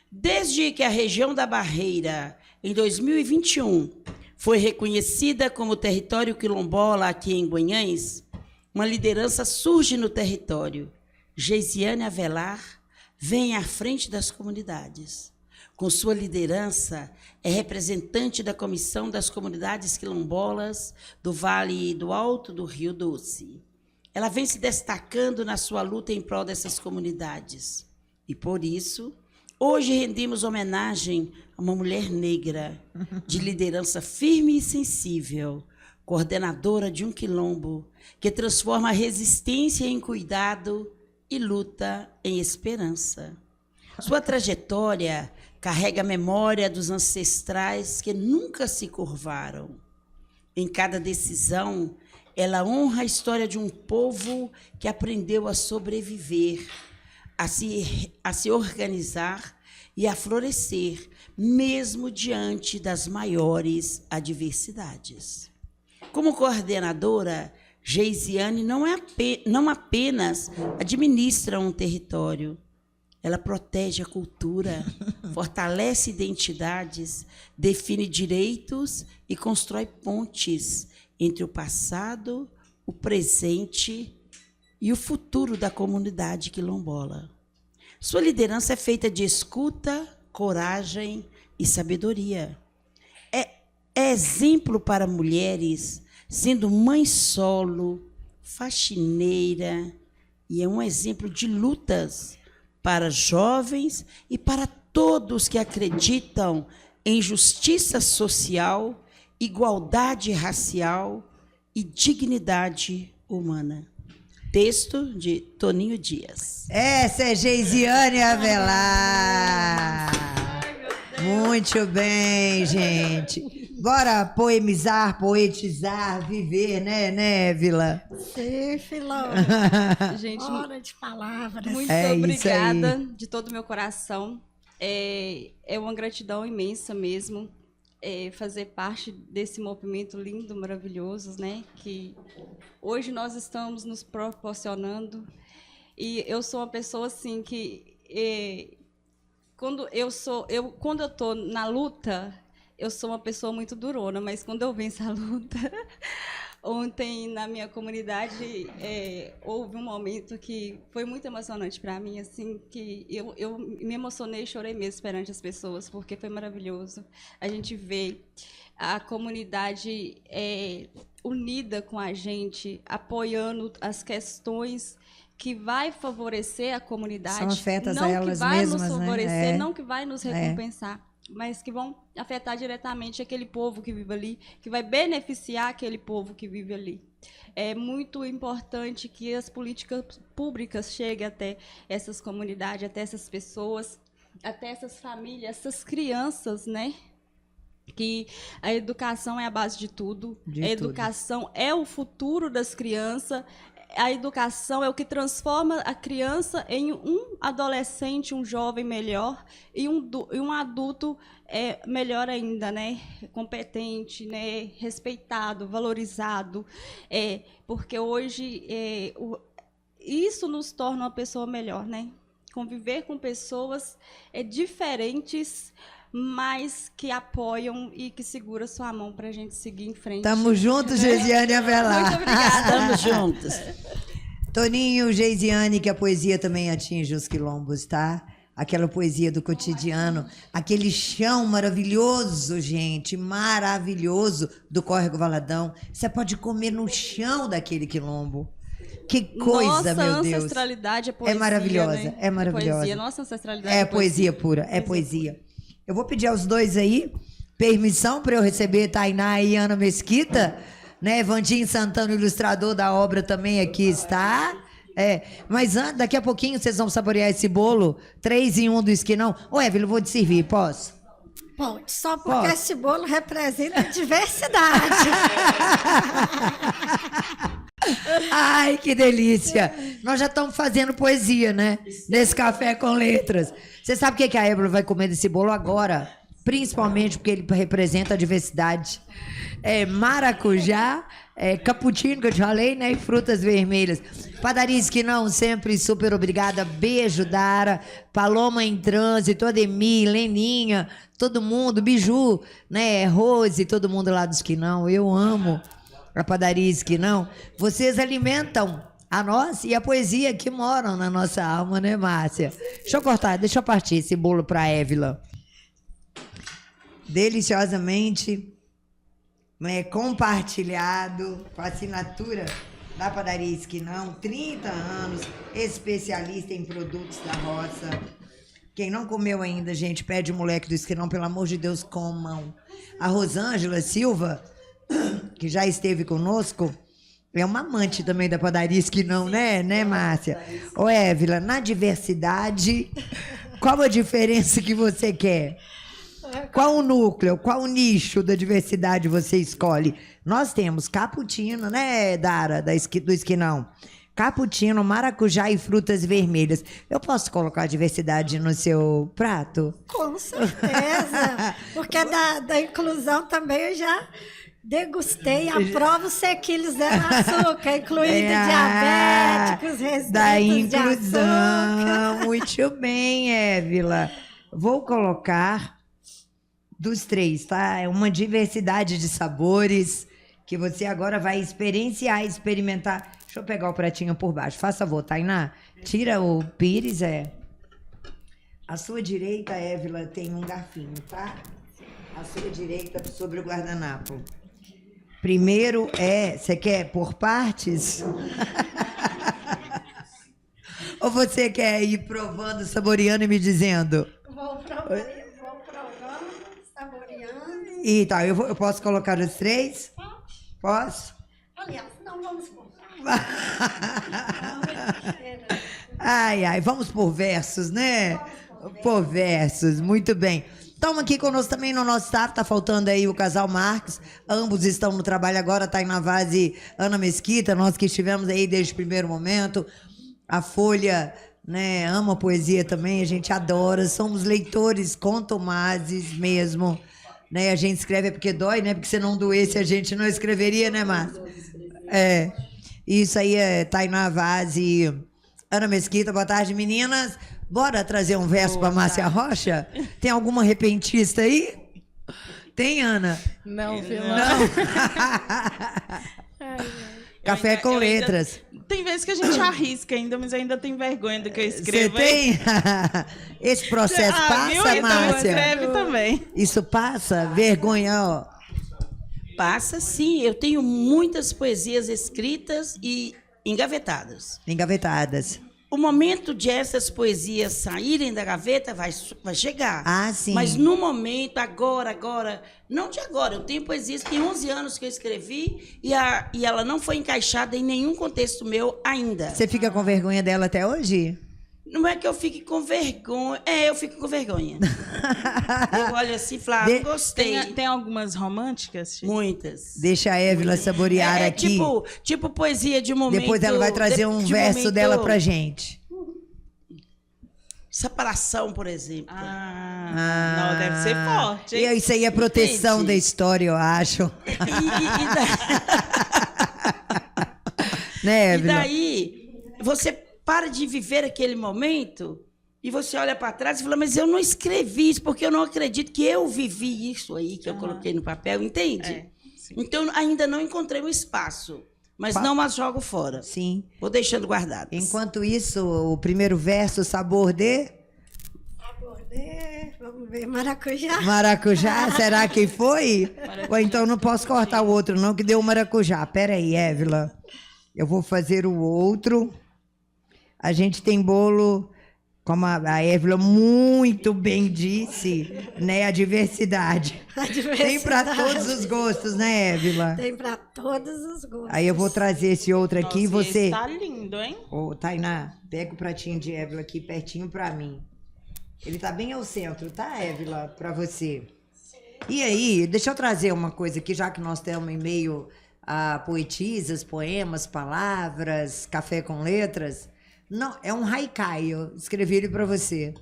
Desde que a região da Barreira, em 2021, foi reconhecida como território quilombola aqui em Guanhães, uma liderança surge no território. Geisiane Avelar vem à frente das comunidades. Com sua liderança, é representante da Comissão das Comunidades Quilombolas do Vale do Alto do Rio Doce. Ela vem se destacando na sua luta em prol dessas comunidades. E, por isso, hoje rendemos homenagem a uma mulher negra, de liderança firme e sensível, coordenadora de um quilombo, que transforma a resistência em cuidado e luta em esperança. Sua trajetória carrega a memória dos ancestrais que nunca se curvaram. Em cada decisão, ela honra a história de um povo que aprendeu a sobreviver, a se organizar e a florescer, mesmo diante das maiores adversidades. Como coordenadora, Geisiane não apenas administra um território, ela protege a cultura, fortalece identidades, define direitos e constrói pontes entre o passado, o presente e o futuro da comunidade quilombola. Sua liderança é feita de escuta, coragem e sabedoria. É exemplo para mulheres, sendo mãe solo, faxineira, e é um exemplo de lutas para jovens e para todos que acreditam em justiça social, igualdade racial e dignidade humana. Texto de Toninho Dias. Essa é Geisiane Avelar. Muito bem, gente. Bora poemizar, poetizar, viver, né, Vila? Sim, Filó. Gente, Hora de palavras. muito É obrigada de todo o meu coração. É uma gratidão imensa mesmo fazer parte desse movimento lindo, maravilhoso, né? Que hoje nós estamos nos proporcionando. E eu sou uma pessoa assim que quando eu estou na luta, eu sou uma pessoa muito durona, mas quando eu venço a luta, ontem na minha comunidade houve um momento que foi muito emocionante para mim, assim, que eu me emocionei e chorei mesmo perante as pessoas, porque foi maravilhoso. A gente vê a comunidade unida com a gente, apoiando as questões que vai favorecer a comunidade, São afetas não a elas que vai mesmas, nos favorecer, né? não que vai nos recompensar, mas que vão afetar diretamente aquele povo que vive ali, que vai beneficiar aquele povo que vive ali. É muito importante que as políticas públicas cheguem até essas comunidades, até essas pessoas, até essas famílias, essas crianças, né? Que a educação é a base de tudo. A educação é o futuro das crianças. A educação é o que transforma a criança em um adolescente, um jovem melhor e um adulto melhor ainda, né? Competente, né? Respeitado, valorizado. Porque hoje isso nos torna uma pessoa melhor, né? Conviver com pessoas diferentes, mas que apoiam e que seguram sua mão para a gente seguir em frente. Tamo juntos, Geisiane Avelar. Muito obrigada. Estamos juntos. Toninho, Geisiane, que a poesia também atinge os quilombos, tá? Aquela poesia do cotidiano, aquele chão maravilhoso, gente, maravilhoso do Córrego Valadão. Você pode comer no chão daquele quilombo. Que coisa, meu Deus. Nossa ancestralidade é poesia, maravilhosa, né? é maravilhosa. Poesia. Nossa ancestralidade É poesia pura, é poesia. Eu vou pedir aos dois aí permissão para eu receber Tainá e Ana Mesquita, né? Vandinho Santana, ilustrador da obra, também aqui está. Mas daqui a pouquinho vocês vão saborear esse bolo 3 em 1 do esquinão. Ô, Evelyn, eu vou te servir, posso? Pode, só porque esse bolo representa a diversidade. Ai, que delícia! Nós já estamos fazendo poesia, né? Nesse café com letras. Você sabe o que a Evelyn vai comer desse bolo agora? Principalmente porque ele representa a diversidade. Maracujá, cappuccino, que eu te falei, né? E frutas vermelhas. Padaria Esquinão, sempre super obrigada. Beijo, Dara. Paloma em Trânsito, Ademir, Leninha, todo mundo. Biju, né? Rose, todo mundo lá do Esquinão. Eu amo a Padaria Esquinão. Vocês alimentam a nós e a poesia que moram na nossa alma, né, Márcia? Deixa eu partir esse bolo para a Evelyn. Deliciosamente compartilhado com a assinatura da Padaria Esquinão, 30 anos, especialista em produtos da roça. Quem não comeu ainda, gente, pede o moleque do Esquinão, pelo amor de Deus, comam. A Rosângela Silva, que já esteve conosco, é uma amante também da Padaria Esquinão, né, Márcia? Ô, Evelyn, na diversidade, Qual a diferença que você quer? Qual o núcleo, qual o nicho da diversidade você escolhe? Nós temos cappuccino, né, Dara, do Esquinão? Cappuccino, maracujá e frutas vermelhas. Eu posso colocar a diversidade no seu prato? Com certeza. Porque da inclusão também eu já degustei, aprovo 100 quilos de açúcar, incluindo diabéticos, resistentes da de açúcar. inclusão. Muito bem, Évila. Vou colocar dos 3, tá? É uma diversidade de sabores que você agora vai experienciar, experimentar. Deixa eu pegar o pratinho por baixo. Faça favor, Tainá. Tira o pires, À sua direita, Évila, tem um garfinho, tá? À sua direita, sobre o guardanapo. Primeiro você quer por partes? Ou você quer ir provando, saboreando e me dizendo? Vou provando, saboreando. E tá, eu posso colocar os 3? Posso? Aliás, não vamos por Ai, vamos por versos, né? Por versos, muito bem. Estamos aqui conosco também no nosso staff, tá faltando aí o casal Marques, ambos estão no trabalho agora, Tainá Vaz e Ana Mesquita, nós que estivemos aí desde o primeiro momento. A Folha, né, ama poesia também, a gente adora, somos leitores contumazes mesmo, né? A gente escreve porque dói, né? Porque se não doesse a gente não escreveria, né, Márcia? Isso aí é Tainá Vaz e Ana Mesquita. Boa tarde, meninas. Bora trazer um verso para Márcia Rocha? Tem alguma repentista aí? Tem, Ana? Não, filho. Não. Café com letras. Tem vezes que a gente arrisca ainda, mas ainda tem vergonha do que eu Você escrevo. tem? Esse processo passa, viu? Então Márcia? escreve também. Isso passa? Vergonha, ó. Passa sim, eu tenho muitas poesias escritas e engavetadas. Engavetadas. O momento de essas poesias saírem da gaveta vai chegar. Ah, sim. Mas no momento, agora, não de agora, eu tenho poesias que tem 11 anos que eu escrevi e ela não foi encaixada em nenhum contexto meu ainda. Você fica com vergonha dela até hoje? Não é que eu fique com vergonha. Eu fico com vergonha. Eu olho assim e falo, não gostei. Tem algumas românticas? Chico? Muitas. Deixa a Évila saborear aqui. Tipo poesia de momento. Depois ela vai trazer um verso momento, dela pra gente. Separação, por exemplo. Não, deve ser forte. Hein? E isso aí é proteção Entendi. da história, eu acho. Né, E Évila? daí, você para de viver aquele momento e você olha para trás e fala, mas eu não escrevi isso, porque eu não acredito que eu vivi isso aí, que eu coloquei no papel, entende? Então, ainda não encontrei um espaço, mas não as jogo fora. Sim. Vou deixando guardadas. Enquanto isso, o primeiro verso, sabor de... Vamos ver, maracujá. Maracujá, será que foi? Ou então não posso cortar o outro não, que deu o maracujá. Pera aí, Évila. Eu vou fazer o outro. A gente tem bolo, como a Évila muito bem disse, né? A diversidade. Tem para todos os gostos, né, Évila? Tem para todos os gostos. Aí eu vou trazer esse outro aqui. Nossa, Você... esse tá lindo, hein? Ô, Tainá, pega o pratinho de Évila aqui pertinho para mim. Ele tá bem ao centro, tá, Évila? Para você. E aí, deixa eu trazer uma coisa aqui, já que nós estamos em meio a poetisas, poemas, palavras, café com letras. Não, é um haikai, eu escrevi ele para você.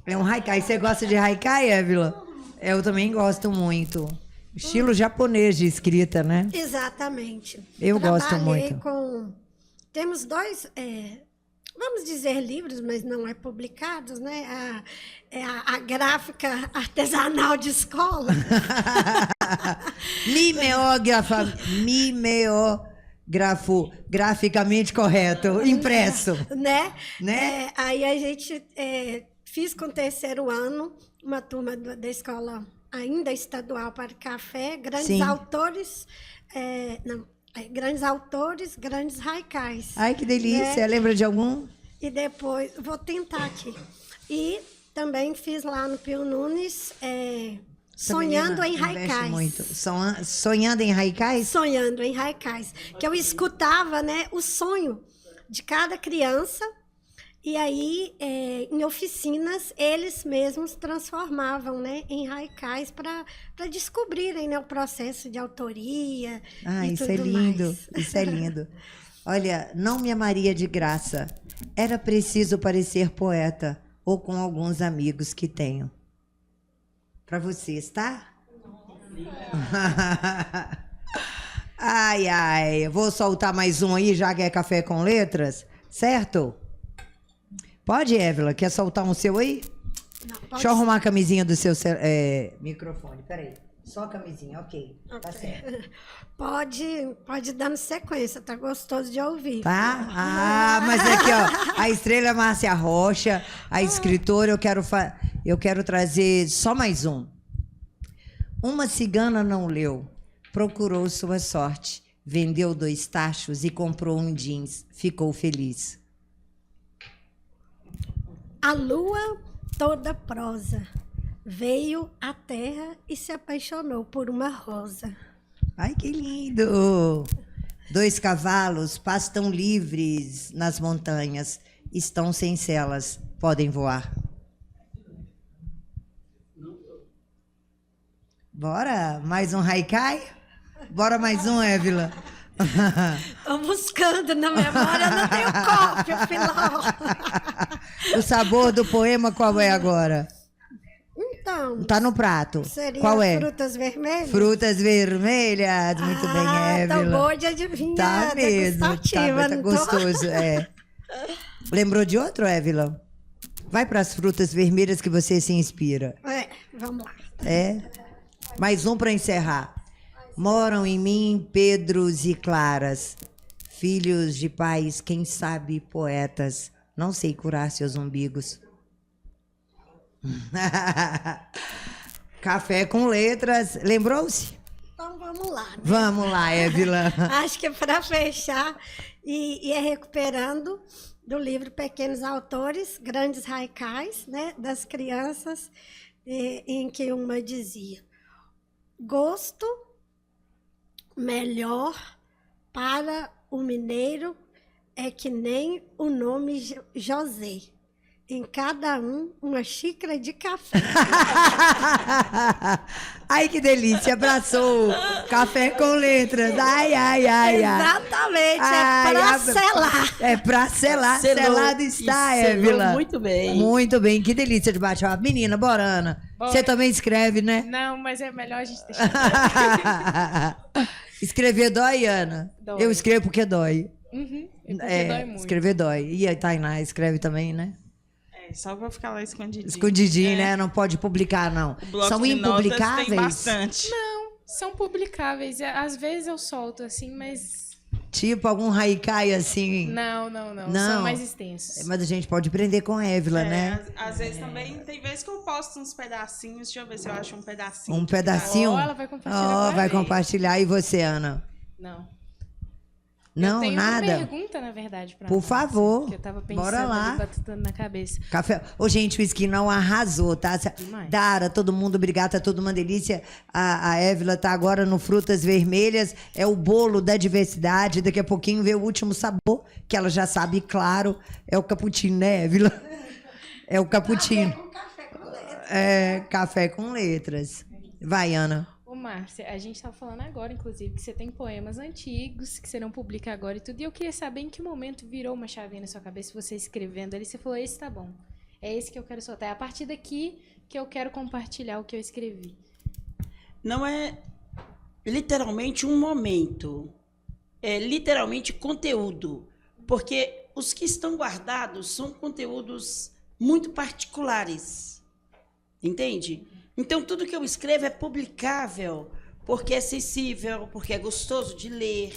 É um haikai. Você gosta de haikai, Évila? Eu também gosto muito. Estilo japonês de escrita, né? Exatamente. Eu gosto Trabalhei muito. Temos dois, vamos dizer livros, mas não é publicados, né? A gráfica artesanal de escola. Mimeógrafo, graficamente correto, impresso. Né? Né? Aí a gente fiz com o terceiro ano uma turma da escola ainda estadual para café, grandes Sim. autores, grandes autores, grandes haikais. Ai, que delícia. Né? Lembra de algum? E depois, vou tentar aqui. E também fiz lá no Pio Nunes, Sonhando em Haikais. Muito. Sonhando em Haikais? Sonhando em Haikais. Que eu escutava, né, o sonho de cada criança E aí, em oficinas, eles mesmos transformavam, né, em haikais para descobrirem, né, o processo de autoria. E Isso tudo é lindo, mais. isso é lindo. Olha, não me amaria de graça. Era preciso parecer poeta ou com alguns amigos que tenho. Para vocês, tá? Ai, ai. Vou soltar mais um aí, já que é café com letras, certo? Pode, Évila? Quer soltar um seu aí? Não, pode Deixa eu arrumar a camisinha do seu microfone. Peraí. Só a camisinha, ok. Tá certo. Pode dando sequência, tá gostoso de ouvir. Tá? Ah, mas aqui, ó. A estrela Márcia Rocha, a escritora, eu quero trazer só mais um. Uma cigana não leu, procurou sua sorte, vendeu 2 tachos e comprou um jeans, ficou feliz. A lua toda prosa veio à terra e se apaixonou por uma rosa. Ai, que lindo! 2 cavalos pastam livres nas montanhas, estão sem celas, podem voar. Bora? Mais um haikai? Bora mais um, Évila? Estou buscando na memória, eu não tenho cópia, Filó. O sabor do poema qual é agora? Então, Tá no prato. seria Qual é? frutas vermelhas? Frutas vermelhas. Muito bem, Tá Évila. boa de adivinhar. Tá mesmo. degustativa, Tá não tô? gostoso, é. Lembrou de outro, Évila? Vai para as frutas vermelhas que você se inspira. Vamos lá. É? Mais um para encerrar. Moram em mim Pedros e Claras, filhos de pais, quem sabe, poetas. Não sei curar seus umbigos. Café com letras. Lembrou-se? Então vamos lá. Né? Vamos lá, Évila. Acho que é para fechar e é recuperando do livro Pequenos Autores, Grandes Haikais, né, das crianças, em que uma dizia: gosto melhor para o mineiro é que nem o nome José. Em cada um, uma xícara de café. Ai, que delícia. Abraçou. Café com letras. Ai, ai, ai, ai. Exatamente, Ai, é para selar. É pra selar. Selou. Selado está, E selou Évila. muito bem. Muito bem. Que delícia de bate-papo. Menina, bora, Ana. Bora. Você também escreve, né? Não, mas é melhor a gente deixar. Escrever dói, Ana? Dói. Eu escrevo porque dói. Uhum, porque dói muito. Escrever dói. E a Tainá escreve também, né? Só pra ficar lá escondidinho. Escondidinho, né? Não pode publicar, não. O bloco São de notas impublicáveis? tem bastante. São publicáveis. Às vezes eu solto assim, mas... Tipo algum haikai assim. Não. Não. São mais extensos. Mas a gente pode aprender com a Évila, né? Às vezes também, tem vezes que eu posto uns pedacinhos. Deixa eu ver se eu acho um pedacinho. Um pedacinho. Ó, ela vai compartilhar Ó, agora vai mesmo. compartilhar. E você, Ana? Não. Não, eu tenho nada? uma pergunta, na verdade, pra Por Márcia, favor. que eu tava pensando Bora lá. ali, batutando na cabeça. Café. Ô, gente, o Esquinão arrasou, tá? Demais. Dara, todo mundo, obrigado, tá tudo uma delícia. A Évila tá agora no Frutas Vermelhas, é o bolo da diversidade. Daqui a pouquinho vê o último sabor, que ela já sabe, claro, é o cappuccino, né, Évila? É o cappuccino. É, café com letras. Vai, Ana. Ô, Márcia, a gente estava falando agora, inclusive, que você tem poemas antigos, que você não publica agora e tudo. E eu queria saber em que momento virou uma chavinha na sua cabeça, você escrevendo ali, você falou, esse tá bom. É esse que eu quero soltar. É a partir daqui que eu quero compartilhar o que eu escrevi. Não é literalmente um momento. É literalmente conteúdo. Porque os que estão guardados são conteúdos muito particulares. Entende? Então, tudo que eu escrevo é publicável, porque é sensível, porque é gostoso de ler,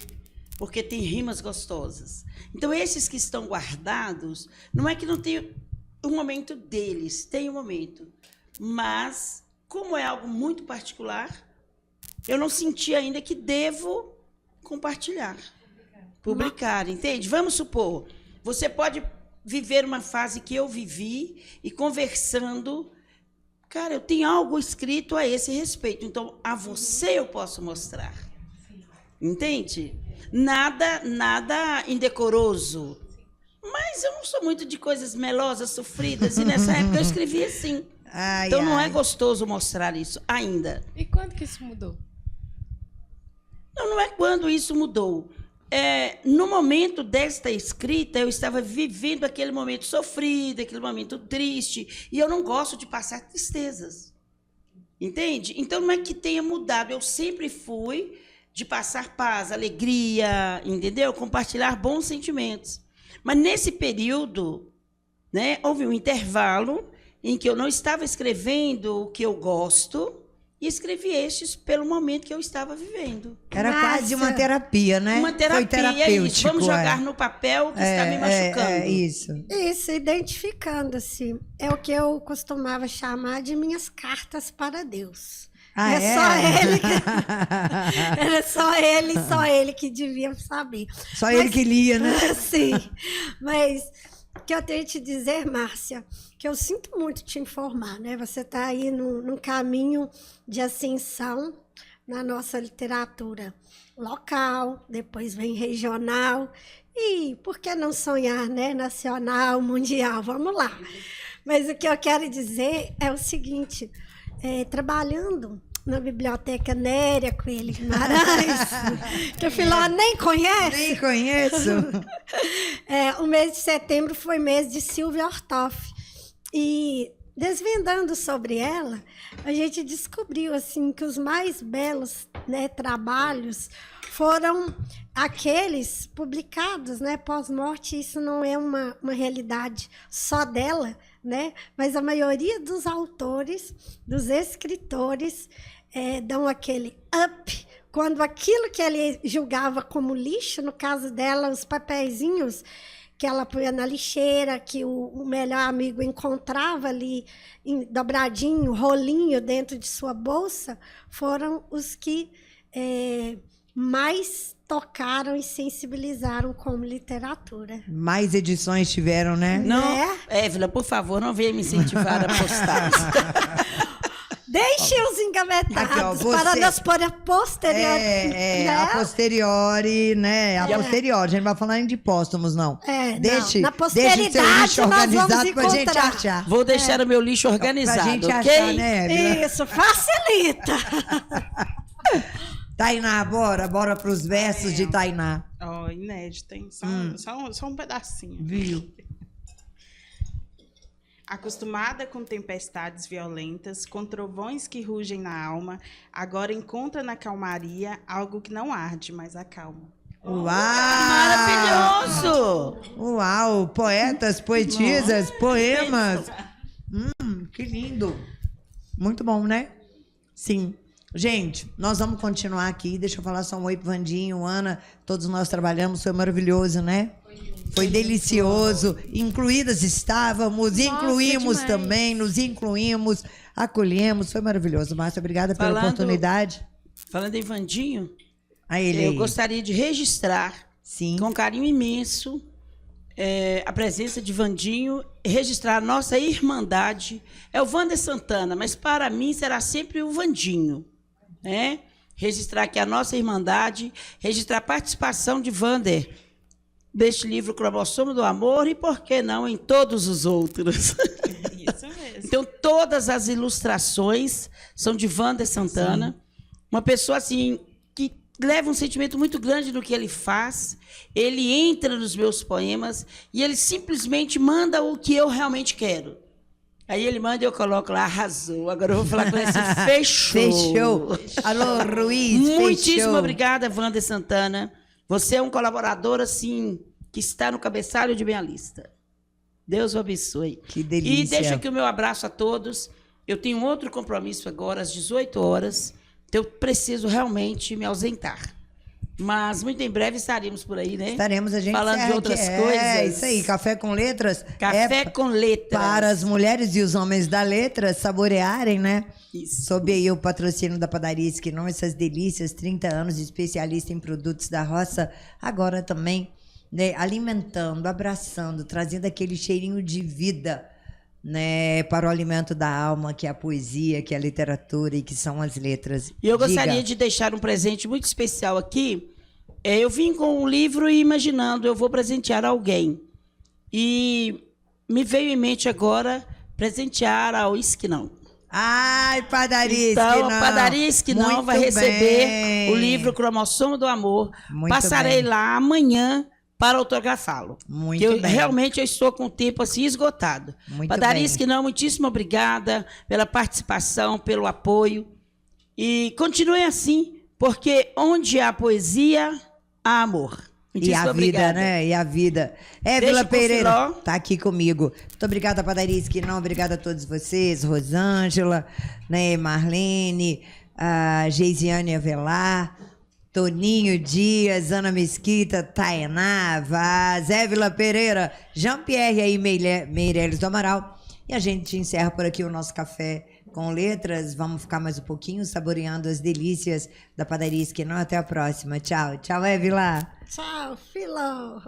porque tem rimas gostosas. Então, esses que estão guardados, não é que não tem o momento deles, tem um momento. Mas, como é algo muito particular, eu não senti ainda que devo compartilhar, publicar, entende? Vamos supor, você pode viver uma fase que eu vivi e conversando... Cara, eu tenho algo escrito a esse respeito. Então, a você eu posso mostrar. Entende? Nada indecoroso. Mas Mas eu não sou muito de coisas melosas, sofridas, e nessa época eu escrevi assim. Ai, Então não ai. é gostoso mostrar isso ainda. E quando que isso mudou? Não é quando isso mudou. No momento desta escrita, eu estava vivendo aquele momento sofrido, aquele momento triste, e eu não gosto de passar tristezas. Entende? Então não é que tenha mudado, eu sempre fui de passar paz, alegria, entendeu? Compartilhar bons sentimentos. Mas nesse período, né, houve um intervalo em que eu não estava escrevendo o que eu gosto, e escrevi estes pelo momento que eu estava vivendo. Era Márcia. quase uma terapia, né? Uma terapia, Foi terapêutico. isso. Vamos jogar no papel o que está me machucando. Isso. Isso, identificando-se. É o que eu costumava chamar de minhas cartas para Deus. Ah, é? Só ele que... Era só ele que devia saber. Só ele que lia, né? Sim, mas o que eu tenho que te dizer, Márcia, que eu sinto muito te informar, né? Você está aí num caminho de ascensão na nossa literatura local, depois vem regional, e por que não sonhar, né? Nacional, mundial, vamos lá. Mas o que eu quero dizer é o seguinte, trabalhando na Biblioteca Néria Coelho Guimarães, que o Filó nem conhece. Nem conheço. O mês de setembro foi mês de Silvia Ortoff. E desvendando sobre ela, a gente descobriu assim que os mais belos, né, trabalhos foram aqueles publicados, né, pós-morte. Isso não é uma realidade só dela, né, mas a maioria dos autores, dos escritores, dão aquele up quando aquilo que ele julgava como lixo, no caso dela, os papeizinhos que ela punha na lixeira, que o melhor amigo encontrava ali, dobradinho, rolinho dentro de sua bolsa, foram os que mais tocaram e sensibilizaram como literatura. Mais edições tiveram, né? Não, Né? Évila, por favor, não venha me incentivar a postar. Deixe-os engavetados Aqui, ó, para você- nós pôr a posteriori. né? A posteriori, né? A posteriori. A gente não vai falar de póstumos, não. Não, na Deixe posteridade seu lixo nós vamos organizado pra gente encontrar. achar. Vou deixar o meu lixo organizado, Pra gente ok? achar, né, Évila? Isso, facilita. Tainá, bora pros versos de Tainá. Ó, inédito, hein? Só um pedacinho. Viu? Acostumada com tempestades violentas, com trovões que rugem na alma, agora encontra na calmaria algo que não arde, mas acalma. Uau! Maravilhoso! Uau! Poetas, poetisas, poemas. Que lindo. Muito bom, né? Sim. Gente, nós vamos continuar aqui. Deixa eu falar só um oi pro Vandinho, Ana. Todos nós trabalhamos, foi maravilhoso, né? Foi delicioso. Incluídas estávamos, incluímos demais. também, nos incluímos, acolhemos. Foi maravilhoso. Márcia, obrigada pela Falando- oportunidade. Falando em Vandinho, A ele eu aí. gostaria de registrar, Sim. com carinho imenso, a presença de Vandinho, registrar a nossa irmandade. É o Wander Santana, mas para mim será sempre o Vandinho, né? Registrar aqui a nossa irmandade, registrar a participação de Wander deste livro Cromossomo do Amor e, por que não, em todos os outros. Isso mesmo. Então, todas as ilustrações são de Wander Santana. Uma pessoa, assim, que leva um sentimento muito grande no que ele faz. Ele entra nos meus poemas e ele simplesmente manda o que eu realmente quero. Aí ele manda e eu coloco lá, arrasou. Agora eu vou falar com ele assim, fechou. Fechou. Alô, Ruiz, Muitíssimo fechou. obrigada, Wander Santana. Você é um colaborador, assim, que está no cabeçalho de minha lista. Deus o abençoe. Que delícia. E deixo aqui o meu abraço a todos. Eu tenho um outro compromisso agora, às 18 horas. Então, eu preciso realmente me ausentar. Mas muito em breve estaremos por aí, né? Estaremos, a gente falando de segue. outras É coisas. isso aí, Café com Letras. Café é com letras. para as mulheres e os homens da letra saborearem, né? Isso. Sob aí o patrocínio da Padaria Esquinão, essas delícias, 30 anos de especialista em produtos da roça, agora também, né, alimentando, abraçando, trazendo aquele cheirinho de vida, né, para o alimento da alma, que é a poesia, que é a literatura e que são as letras. E eu gostaria Diga. de deixar um presente muito especial aqui. Eu vim com um livro e imaginando, eu vou presentear alguém. E me veio em mente agora presentear ao Esquinão. Ai, Padaria Então, Esquinão. a Padaria Esquinão Muito vai receber bem. o livro Cromossomo do Amor. Muito Passarei bem. lá amanhã para autografá-lo. Muito Que bem. realmente eu estou com o tempo assim esgotado. Muito Padaria bem. Esquinão, muitíssimo obrigada pela participação, pelo apoio. E continue assim, porque onde há poesia, há amor. E Muitíssimo a vida, obrigada. né? E a vida. Beijo Vila pro Pereira Filó. tá aqui comigo. Muito obrigada, Padaria Esquinão. Obrigada a todos vocês. Rosângela, né? Marlene, a Geisiane Avelar, Toninho Dias, Ana Mesquita, Taená Vaz, Vila Pereira, Jean-Pierre aí, Meireles do Amaral. E a gente encerra por aqui o nosso café com letras. Vamos ficar mais um pouquinho saboreando as delícias da Padaria Esquinão. Até a próxima. Tchau. Tchau, Vila. Tchau, Filó.